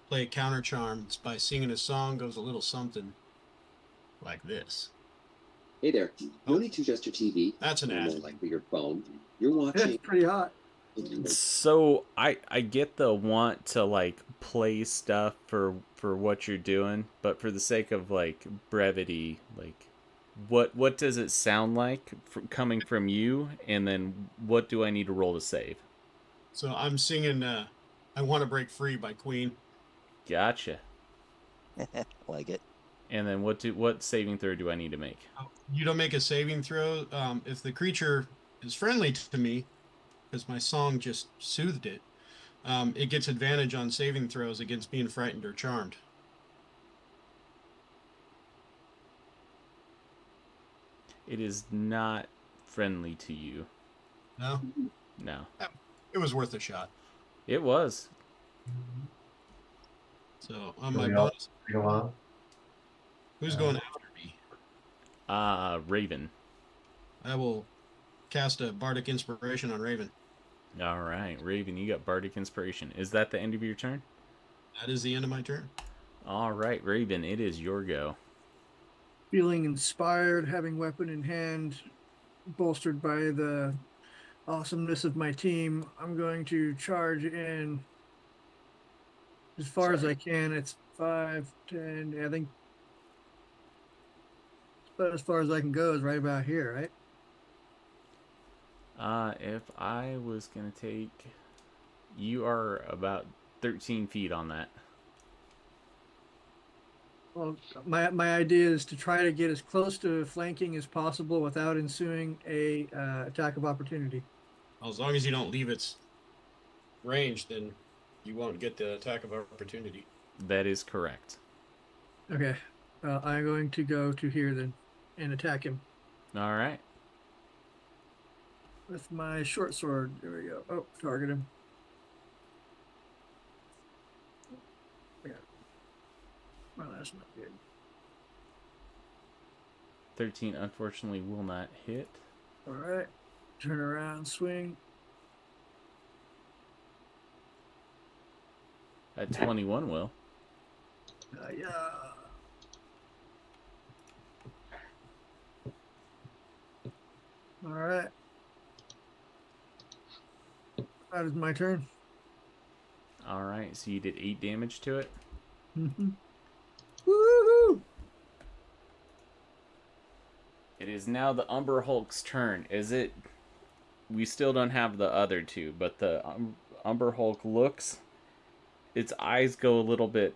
play a counter charm by singing a song goes a little something like this. Hey there. No need to adjust your TV. That's an or ad. more likely your phone. You're That's watching. pretty hot. So I get the want to like play stuff for what you're doing, but for the sake of like brevity, like what does it sound like coming from you, and then what do I need to roll to save? So I'm singing I Want to Break Free by Queen. Gotcha. Like it. And then what saving throw do I need to make? You don't make a saving throw. If the creature is friendly to me, because my song just soothed it, it gets advantage on saving throws against being frightened or charmed. It is not friendly to you. No? No. It was worth a shot. It was. So on Do my we all bonus, go on? who's going after me? Raven. I will cast a Bardic Inspiration on Raven. All right, Raven, you got Bardic Inspiration. Is that the end of your turn? That is the end of my turn. All right, Raven, it is your go. Feeling inspired, having weapon in hand, bolstered by the awesomeness of my team, I'm going to charge in as far as I can. It's 5, 10, I think about as far as I can go is right about here, right? If I was gonna take, you are about 13 feet on that. Well, my idea is to try to get as close to flanking as possible without ensuing a attack of opportunity. Well, as long as you don't leave its range, then you won't get the attack of opportunity. That is correct. Okay, I'm going to go to here then and attack him All right. with my short sword. There we go. Oh, target him. Yeah. Well, that's not good. 13 unfortunately will not hit. All right, turn around, swing. At 21 will. Yeah. All right. That is my turn. All right, so you did 8 damage to it. Mm-hmm. Woohoo! It is now the Umber Hulk's turn. We still don't have the other two, but the Umber Hulk looks. Its eyes go a little bit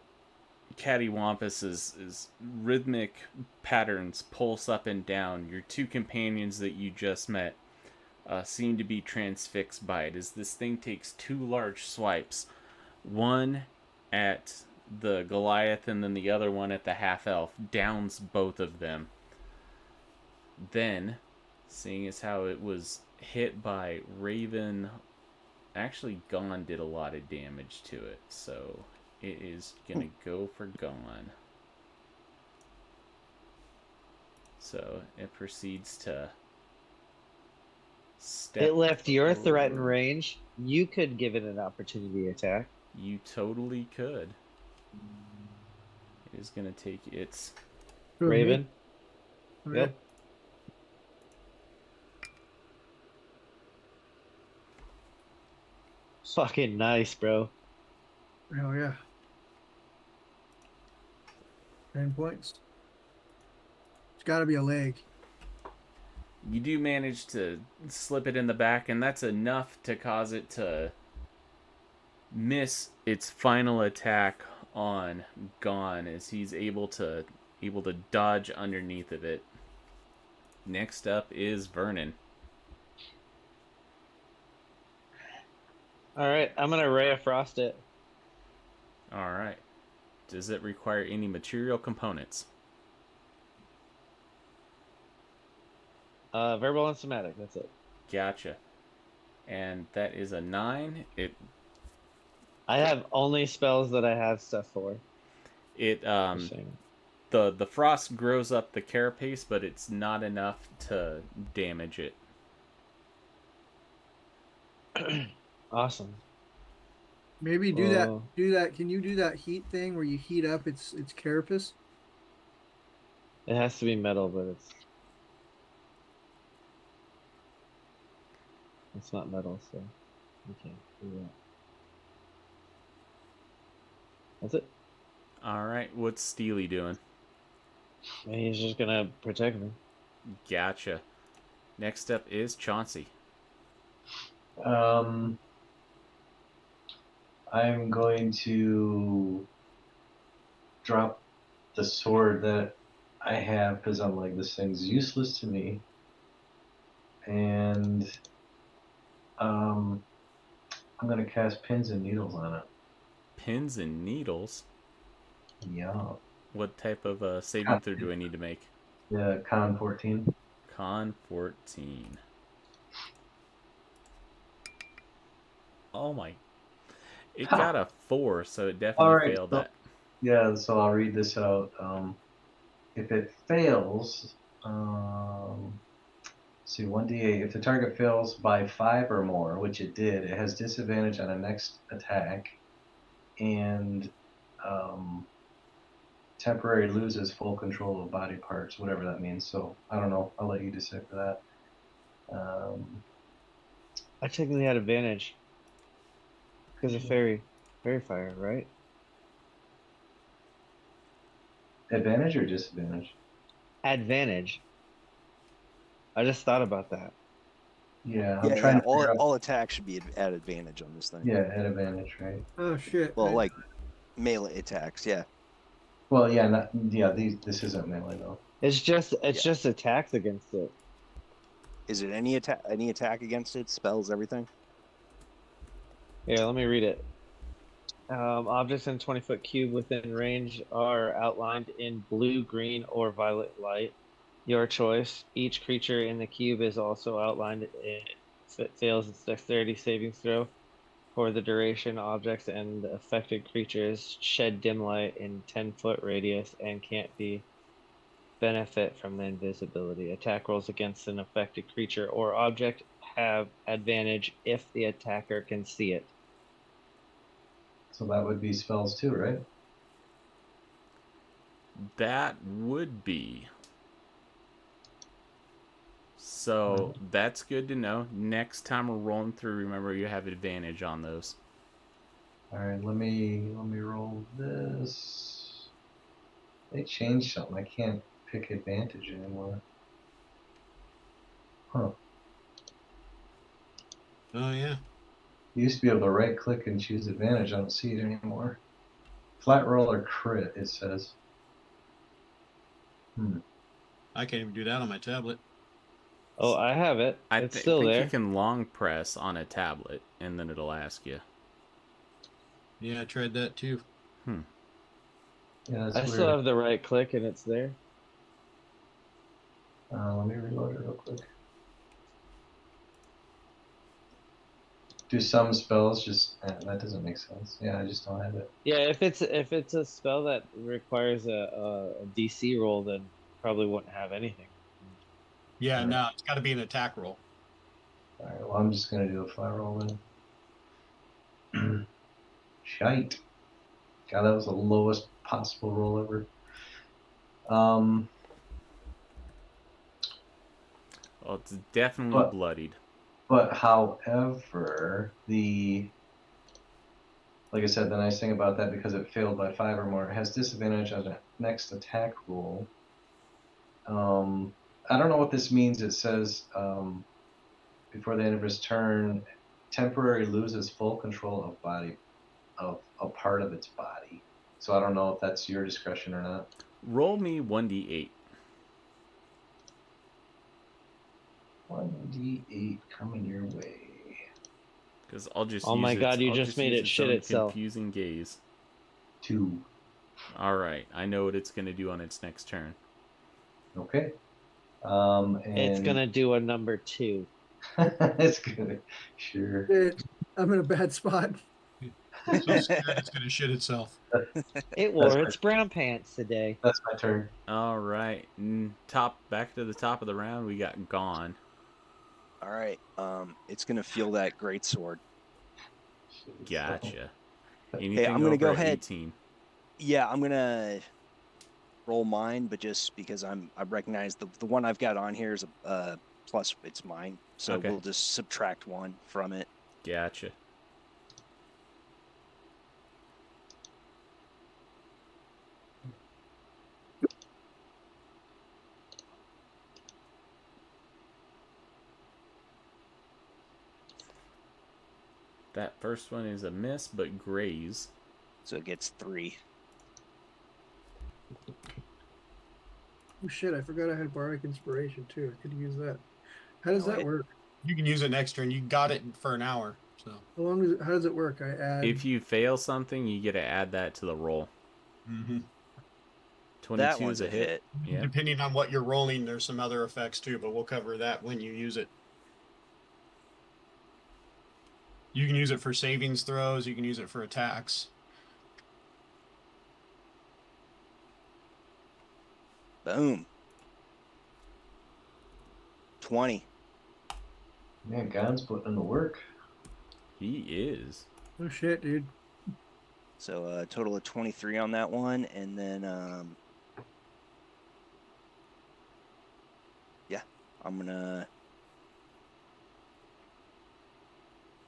cattywampus as rhythmic patterns pulse up and down. Your two companions that you just met seem to be transfixed by it as this thing takes 2 large swipes. One at the Goliath and then the other one at the half-elf. Downs both of them. Then, seeing as how it was hit by Raven, actually Gone did a lot of damage to it, so it is gonna go for Gone. So it proceeds to step. It left your threat in over. range. You could give it an opportunity attack. You totally could. It is gonna take its. Who, me? Raven. Okay. Yep. Fucking nice, bro. Hell yeah. 10 points. It's got to be a leg. You do manage to slip it in the back, and that's enough to cause it to miss its final attack on Gone, as he's able to dodge underneath of it. Next up is Vernon. All right, I'm gonna Ray of Frost it. All right. Does it require any material components? Verbal and somatic. That's it. Gotcha. And that is a 9. I have only spells that I have stuff for. The frost grows up the carapace, but it's not enough to damage it. Awesome. Maybe do Oh. that. Can you do that heat thing where you heat up its carapace? It has to be metal, but it's not metal, so we can't do that. That's it. All right, what's Steely doing? And he's just gonna protect me. Gotcha. Next up is Chauncey. I'm going to drop the sword that I have because I'm like, this thing's useless to me. And I'm going to cast pins and needles on it. Pins and needles? Yeah. What type of saving throw do I need to make? Yeah, con 14. Con 14. Oh my. It got a 4, so it definitely All right. failed So, that. yeah, so I'll read this out. If it fails, see, 1d8. If the target fails by 5 or more, which it did, it has disadvantage on a next attack, and temporary loses full control of body parts, whatever that means. So I don't know. I'll let you decipher that. I technically had advantage because of fairy fire, right? Advantage or disadvantage? Advantage. I just thought about that. Yeah, I'm Yeah, trying yeah. to figure out. All attacks should be at advantage on this thing. Yeah, at advantage, right? Oh shit! Well, like melee attacks. Yeah. Well, yeah, this isn't melee though. It's just Yeah. attacks against it. Is it any attack? Any attack against it? Spells everything. Here, let me read it. Objects in 20-foot cube within range are outlined in blue, green, or violet light. Your choice. Each creature in the cube is also outlined if it fails its dexterity saving throw. For the duration, objects and affected creatures shed dim light in 10-foot radius and can't benefit from the invisibility. Attack rolls against an affected creature or object have advantage if the attacker can see it. So that would be spells too, right? That would be. So that's good to know. Next time we're rolling through, remember you have advantage on those. All right, let me roll this. They changed something. I can't pick advantage anymore. Huh. Oh yeah. You used to be able to right click and choose advantage. I don't see it anymore. Flat roll or crit, it says. I can't even do that on my tablet. Oh, I have it. I It's still think there. you can long press on a tablet, and then it'll ask you. Yeah, I tried that too. Yeah, that's I weird. still have the right click and it's there. Let me reload it real quick. Do some spells just that doesn't make sense. Yeah, I just don't have it. Yeah, if it's a spell that requires a DC roll, then probably wouldn't have anything. Yeah, All right. no, it's got to be an attack roll. All right, well, I'm just gonna do a flat roll then. Shite. God, that was the lowest possible roll ever. Well, it's definitely But- bloodied. But however, like I said, the nice thing about that, because it failed by 5 or more, it has disadvantage on the next attack roll. I don't know what this means. It says before the end of his turn, temporarily loses full control of a part of its body. So I don't know if that's your discretion or not. Roll me 1d8. 1d8 coming your way. Because I'll just Oh use my god, you I'll just made use it shit own itself. confusing gaze. 2. Alright, I know what it's going to do on its next turn. Okay. It's And gonna do a number 2. it's good. Sure. I'm in a bad spot. It's so scared it's going to shit itself. It wore its brown pants today. That's my turn. Alright, back to the top of the round, we got Gone. All right. It's gonna feel that great sword. Gotcha. Hey, Anything I'm gonna over go at ahead. 18. Yeah, I'm gonna roll mine, but just because I recognize the one I've got on here is a plus. It's mine, so Okay. we'll just subtract one from it. Gotcha. That first one is a miss, but graze. So it gets 3. Oh shit! I forgot I had bardic inspiration too. I could use that. How does that work? You can use an extra, and you got it for an hour. So How long does it? How does it work? I add. If you fail something, you get to add that to the roll. mm-hmm. 22 That is one's a a hit. hit. Yeah. Depending on what you're rolling, there's some other effects too, but we'll cover that when you use it. You can use it for savings throws. You can use it for attacks. Boom. 20. Man, God's putting in the work. He is. Oh shit, dude. So a total of 23 on that one, and then yeah,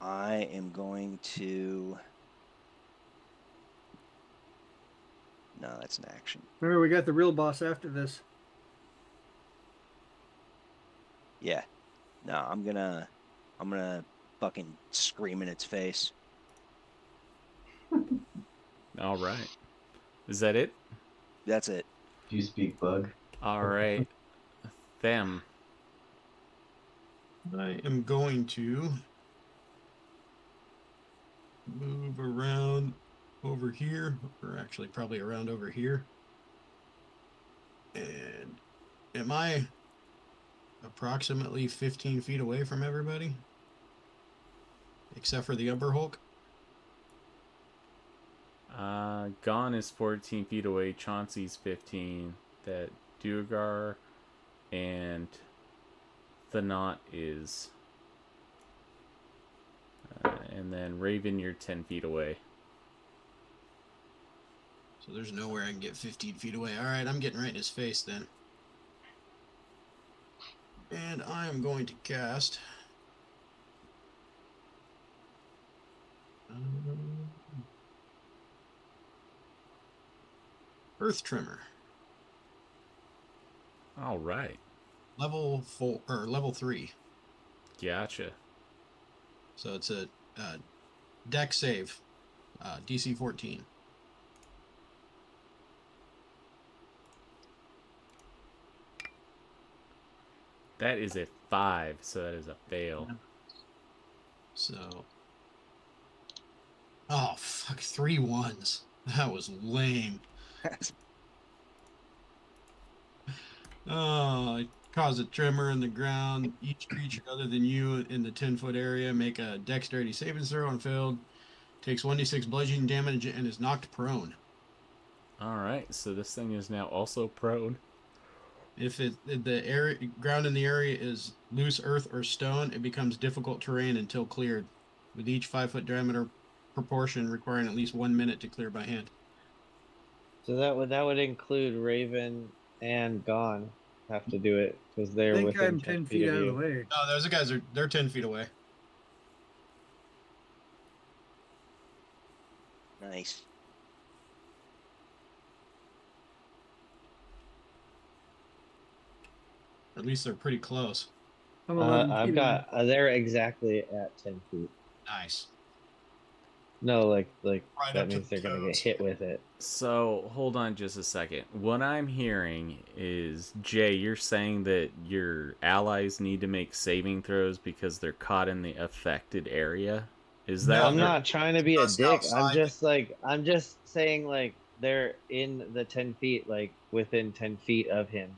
I am going to. No, that's an action. Remember, we got the real boss after this. Yeah. No, I'm gonna fucking scream in its face. All right. Is that it? That's it. Do you speak bug? All right. Them. I am going to move around over here, or actually probably around over here. And am I approximately 15 feet away from everybody? Except for the Umber Hulk? Gon is 14 feet away. Chauncey's 15. That Duergar and Thanat is. And then Raven, you're 10 feet away. So there's nowhere I can get 15 feet away. All right, I'm getting right in his face then. And I am going to cast. Earth Tremor. All right. Level 4 or level 3. Gotcha. So it's a deck save. DC 14. That is a 5, so that is a fail. So. Oh, fuck. 3 1s. That was lame. I cause a tremor in the ground. Each creature other than you in the 10-foot area make a dexterity saving throw on field. Takes 1d6 bludgeoning damage and is knocked prone. All right, so this thing is now also prone. If the area ground in the area is loose earth or stone, it becomes difficult terrain until cleared, with each 5-foot diameter proportion requiring at least 1 minute to clear by hand. So that would include Raven and Gon have to do it because I they're think within I'm 10 feet of out of you. the way. No, those guys they're 10 feet away. Nice. At least they're pretty close. I'm 11 I've feet got they're exactly at 10 feet. Nice. No, like Right that up to means the they're gonna get toes. hit with it. So, hold on just a second. What I'm hearing is, Jay, you're saying that your allies need to make saving throws because they're caught in the affected area? Is that... No, I'm not trying to be a just dick. outside. I'm just saying like they're in the 10 feet, like within 10 feet of him.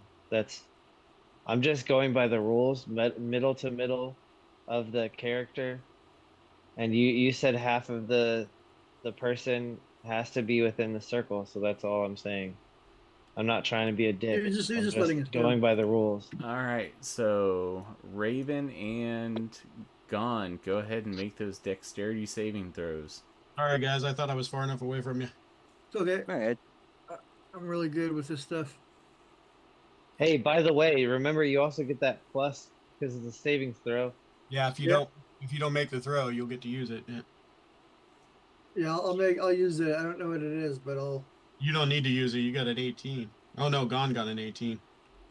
I'm just going by the rules, middle to middle of the character. And you said half of the person has to be within the circle, so that's all I'm saying. I'm not trying to be a dick. He's I'm just just letting us going know. by the rules. All right, so Raven and Gone. Go ahead and make those dexterity saving throws. All right, guys. I thought I was far enough away from you. It's okay. All right. I'm really good with this stuff. Hey, by the way, remember you also get that plus because of the savings throw. Yeah, if you Yep. don't make the throw, you'll get to use it. Yeah. Yeah, I'll use it. I don't know what it is, but I'll. You don't need to use it. You got an 18. Oh no, Gone got an 18.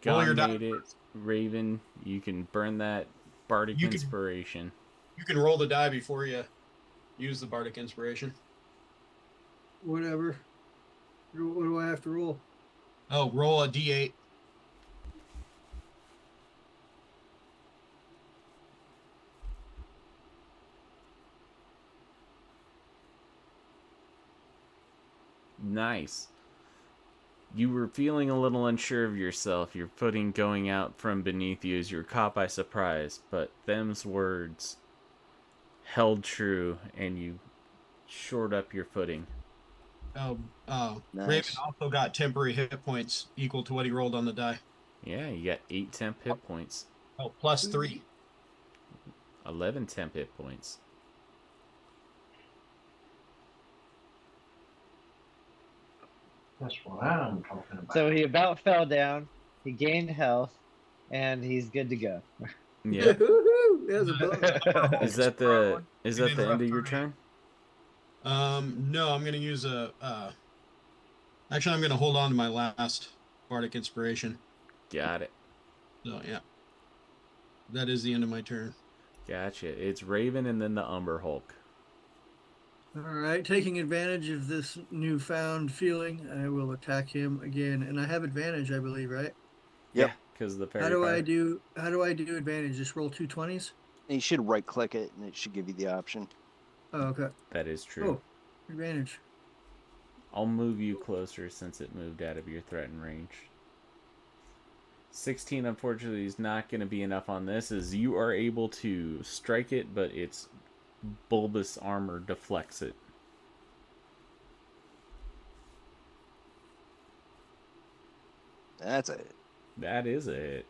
Roll your Gone die. made it. Raven, you can burn that bardic You can- inspiration. You can roll the die before you use the bardic inspiration. Whatever. What do I have to roll? Oh, roll a d8. Nice. You were feeling a little unsure of yourself, your footing going out from beneath you as you were caught by surprise, but them's words held true and you shored up your footing. Oh, Nice. Raven also got temporary hit points equal to what he rolled on the die. Yeah, you got 8 temp hit points, Oh, plus 3. 11 temp hit points. That's what I'm talking about. So he about fell down. He gained health, and he's good to go. Yep. Woohoo! There's a bonus. Is that the end of your turn? No, I'm gonna use a. Actually, I'm gonna hold on to my last bardic inspiration. Got it. So yeah, that is the end of my turn. Gotcha. It's Raven and then the Umber Hulk. All right, taking advantage of this newfound feeling, I will attack him again, and I have advantage, I believe, right? Yep. Because the fairy How do fire. I do advantage? Just roll 2 20s? And you should right click it and it should give you the option. Oh, okay. That is true. Oh, advantage. I'll move you closer since it moved out of your threatened range. 16, unfortunately, is not going to be enough on this, as you are able to strike it, but its bulbous armor deflects it. That's it. That is a hit.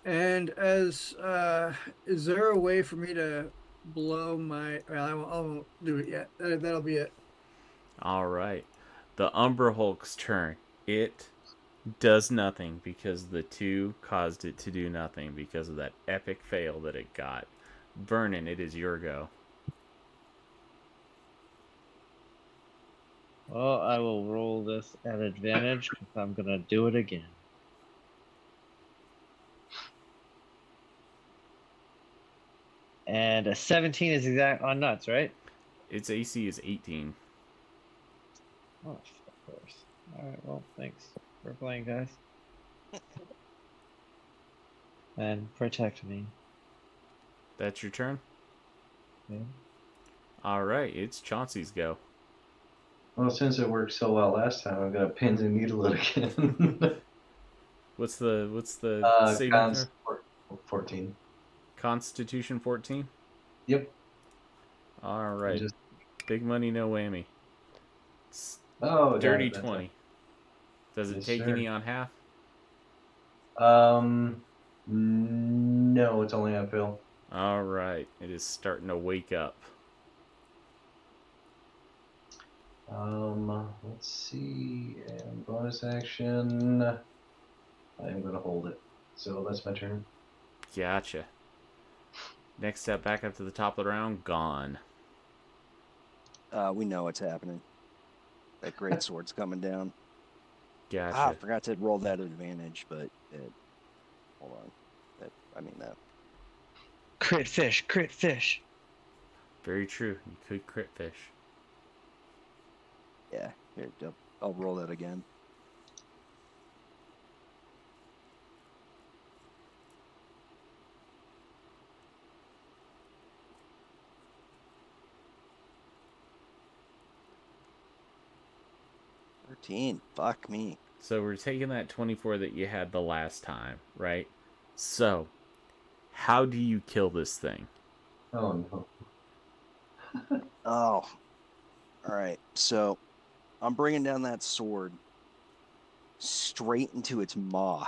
And as is there a way for me to blow my? Well, I won't do it yet. That'll be it. All right. The Umber Hulk's turn. It does nothing because the 2 caused it to do nothing because of that epic fail that it got. Vernon, it is your go. Well, I will roll this at advantage because I'm gonna do it again. And a 17 is exact on nuts, right? Its AC is 18. Oh, of course. All right. Well, thanks for playing, guys. And protect me. That's your turn? Yeah. All right, it's Chauncey's go. Well, since it worked so well last time, I'm gonna pins and needle it again. What's the saving Cons throw? 14. Constitution 14? Yep. All right. Just- Big money, no whammy. Oh, Dirty that's 20. right. Does it Yes, take sir. any on half? No, it's only on Phil. All right. It is starting to wake up. Let's see. And bonus action. I'm gonna hold it. So that's my turn. Gotcha. Next step back up to the top of the round. Gone. We know what's happening. That great sword's coming down. Gotcha. I forgot to roll that advantage, but hold on. That. Crit fish, crit fish. Very true. You could crit fish. Yeah, here, I'll roll that again. Fuck me. So we're taking that 24 that you had the last time, right? So, how do you kill this thing? Oh no. Oh. All right. So I'm bringing down that sword straight into its maw.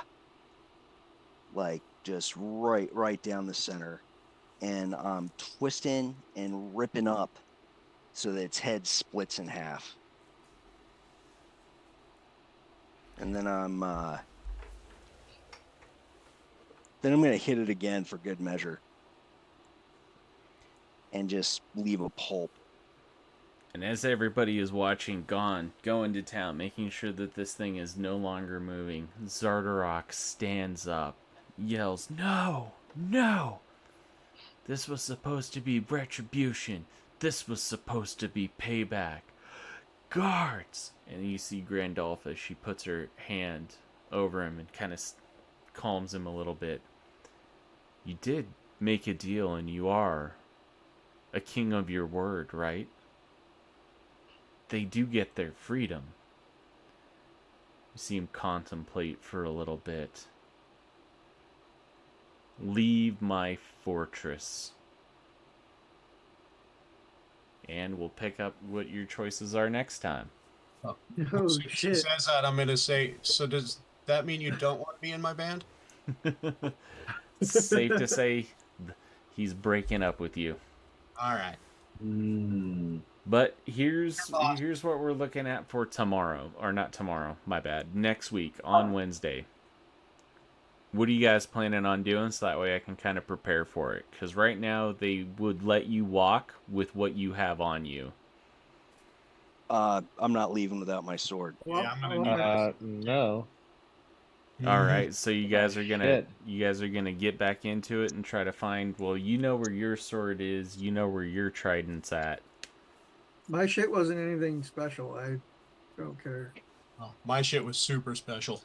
like just right down the center, and I'm twisting and ripping up so that its head splits in half. And then I'm gonna hit it again for good measure, and just leave a pulp. And as everybody is watching, go into town, making sure that this thing is no longer moving, Zardarok stands up, yells, "No! No! This was supposed to be retribution. This was supposed to be payback. Guards!" And you see Grandolpha, she puts her hand over him and kind of calms him a little bit. "You did make a deal, and you are a king of your word, right? They do get their freedom." You see him contemplate for a little bit. "Leave my fortress." And we'll pick up what your choices are next time. Oh So she shit! says that, I'm gonna say, so does that mean you don't want me in my band? It's safe to say he's breaking up with you. All right. But here's what we're looking at for tomorrow. Or not tomorrow, my bad. Next week on Wednesday. What are you guys planning on doing so that way I can kind of prepare for it? Because right now they would let you walk with what you have on you. I'm not leaving without my sword. Well, Yeah, I'm gonna need No. All right, so you guys Oh, are gonna get back into it and try to find. Well, you know where your sword is. You know where your trident's at. my shit wasn't anything special. I don't care. Oh, my shit was super special.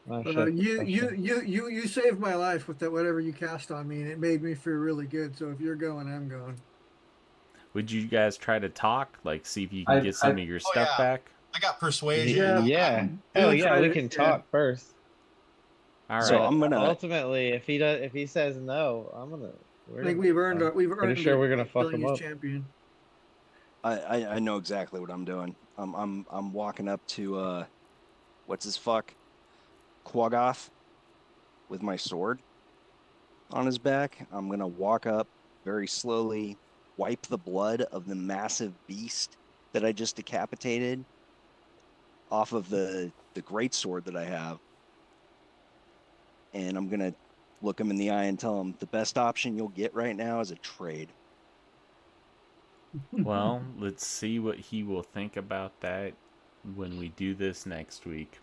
My shit. You saved my life with that whatever you cast on me, and it made me feel really good. So if you're going, I'm going. Would you guys try to talk, like see if you can get some of your stuff yeah. back? I got persuasion. Yeah. Yeah. Do Hell a yeah, we trident, can yeah. talk first. All So right. I'm gonna. Ultimately, if he says no, I think we've earned sure it we're gonna by fuck killing him his up. champion. I know exactly what I'm doing. I'm walking up to what's his fuck? Quaggoth with my sword on his back. I'm gonna walk up very slowly, wipe the blood of the massive beast that I just decapitated off of the great sword that I have. And I'm gonna look him in the eye and tell him the best option you'll get right now is a trade. Well, let's see what he will think about that when we do this next week.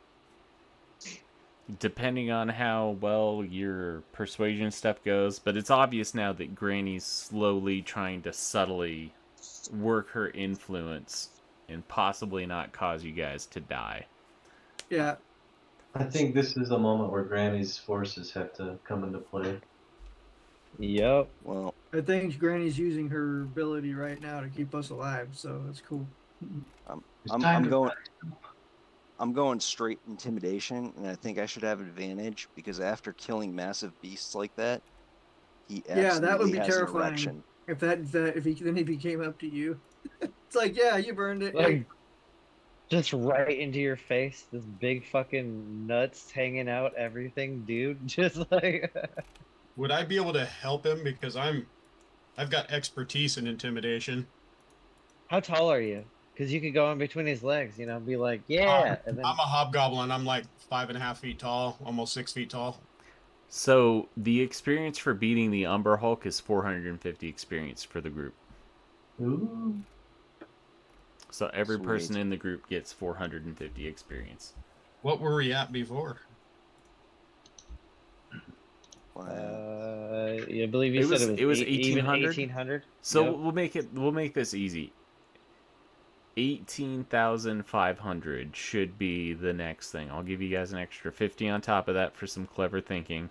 Depending on how well your persuasion stuff goes, but it's obvious now that Granny's slowly trying to subtly work her influence and possibly not cause you guys to die. Yeah. I think this is the moment where Granny's forces have to come into play. Yep. Well, I think Granny's using her ability right now to keep us alive, so that's cool. I'm going straight intimidation, and I think I should have advantage because after killing massive beasts like that, he Yeah, that would absolutely be has an terrifying. erection. If if he came up to you. It's like, yeah, you burned it. Like, just right into your face, this big fucking nuts hanging out, everything, dude. Just like. Would I be able to help him because I've got expertise in intimidation. How tall are you? Because you could go in between his legs, be like, yeah, and then I'm a hobgoblin. I'm like 5.5 feet tall, almost 6 feet tall. So the experience for beating the Umber Hulk is 450 experience for the group. Ooh. So every Sweet. person in the group gets 450 experience. What were we at before? I believe you said it was even 1800. 1800. So Yep. we'll make this easy. 18,500 should be the next thing. I'll give you guys an extra 50 on top of that for some clever thinking.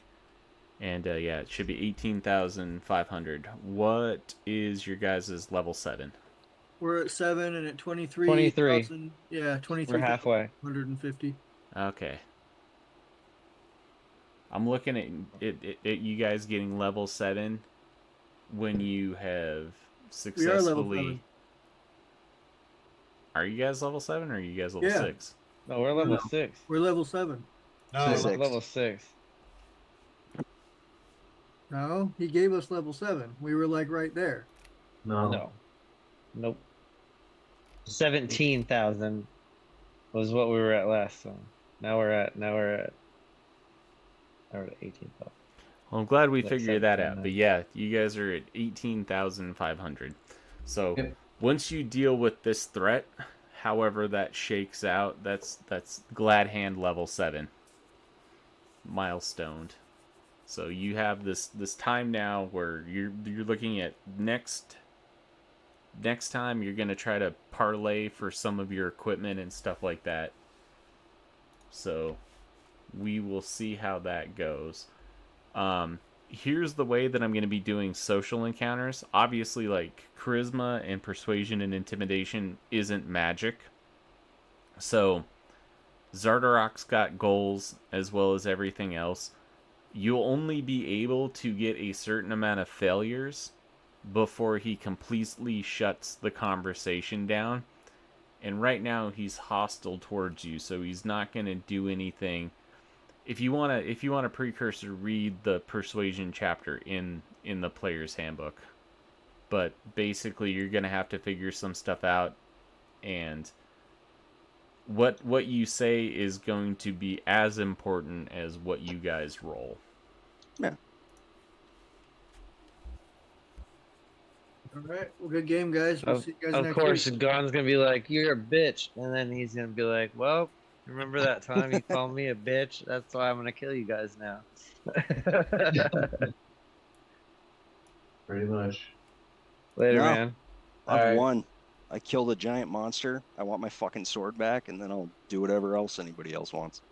And yeah, it should be 18,500. What is your guys' level 7? We're at 7 and at 23. 23,000. Yeah, We're halfway. 150. Okay. I'm looking at you guys getting level 7 when you have successfully. We are level 7. Are you guys level 7 or are you guys level Yeah. 6? No, we're level 6. We're level 7. No, Six. Level 6. No, he gave us level 7. We were like right there. No. No. Nope. 17,000 was what we were at last time. Now we're at 18,000. Well, I'm glad we Like figured that 17, out. But yeah, you guys are at 18,500. So Yep. once you deal with this threat, however that shakes out, that's glad hand level 7 milestoned. So you have this time now where you're looking at next time you're going to try to parlay for some of your equipment and stuff like that. So we will see how that goes. Here's the way that I'm going to be doing social encounters. Obviously, like, charisma and persuasion and intimidation isn't magic. So Zardarok's got goals as well as everything else. You'll only be able to get a certain amount of failures before he completely shuts the conversation down. And right now he's hostile towards you, so he's not going to do anything. If you want a precursor, read the persuasion chapter in the player's handbook. But basically you're going to have to figure some stuff out, and what you say is going to be as important as what you guys roll. Yeah. All right. Well, good game, guys. We'll see you guys Of next course, week. Gon's gonna be like, "You're a bitch," and then he's gonna be like, "Well, remember that time you called me a bitch? That's why I'm gonna kill you guys now." Pretty much. Later, No. man. I've Alright. won. I killed a giant monster. I want my fucking sword back, and then I'll do whatever else anybody else wants.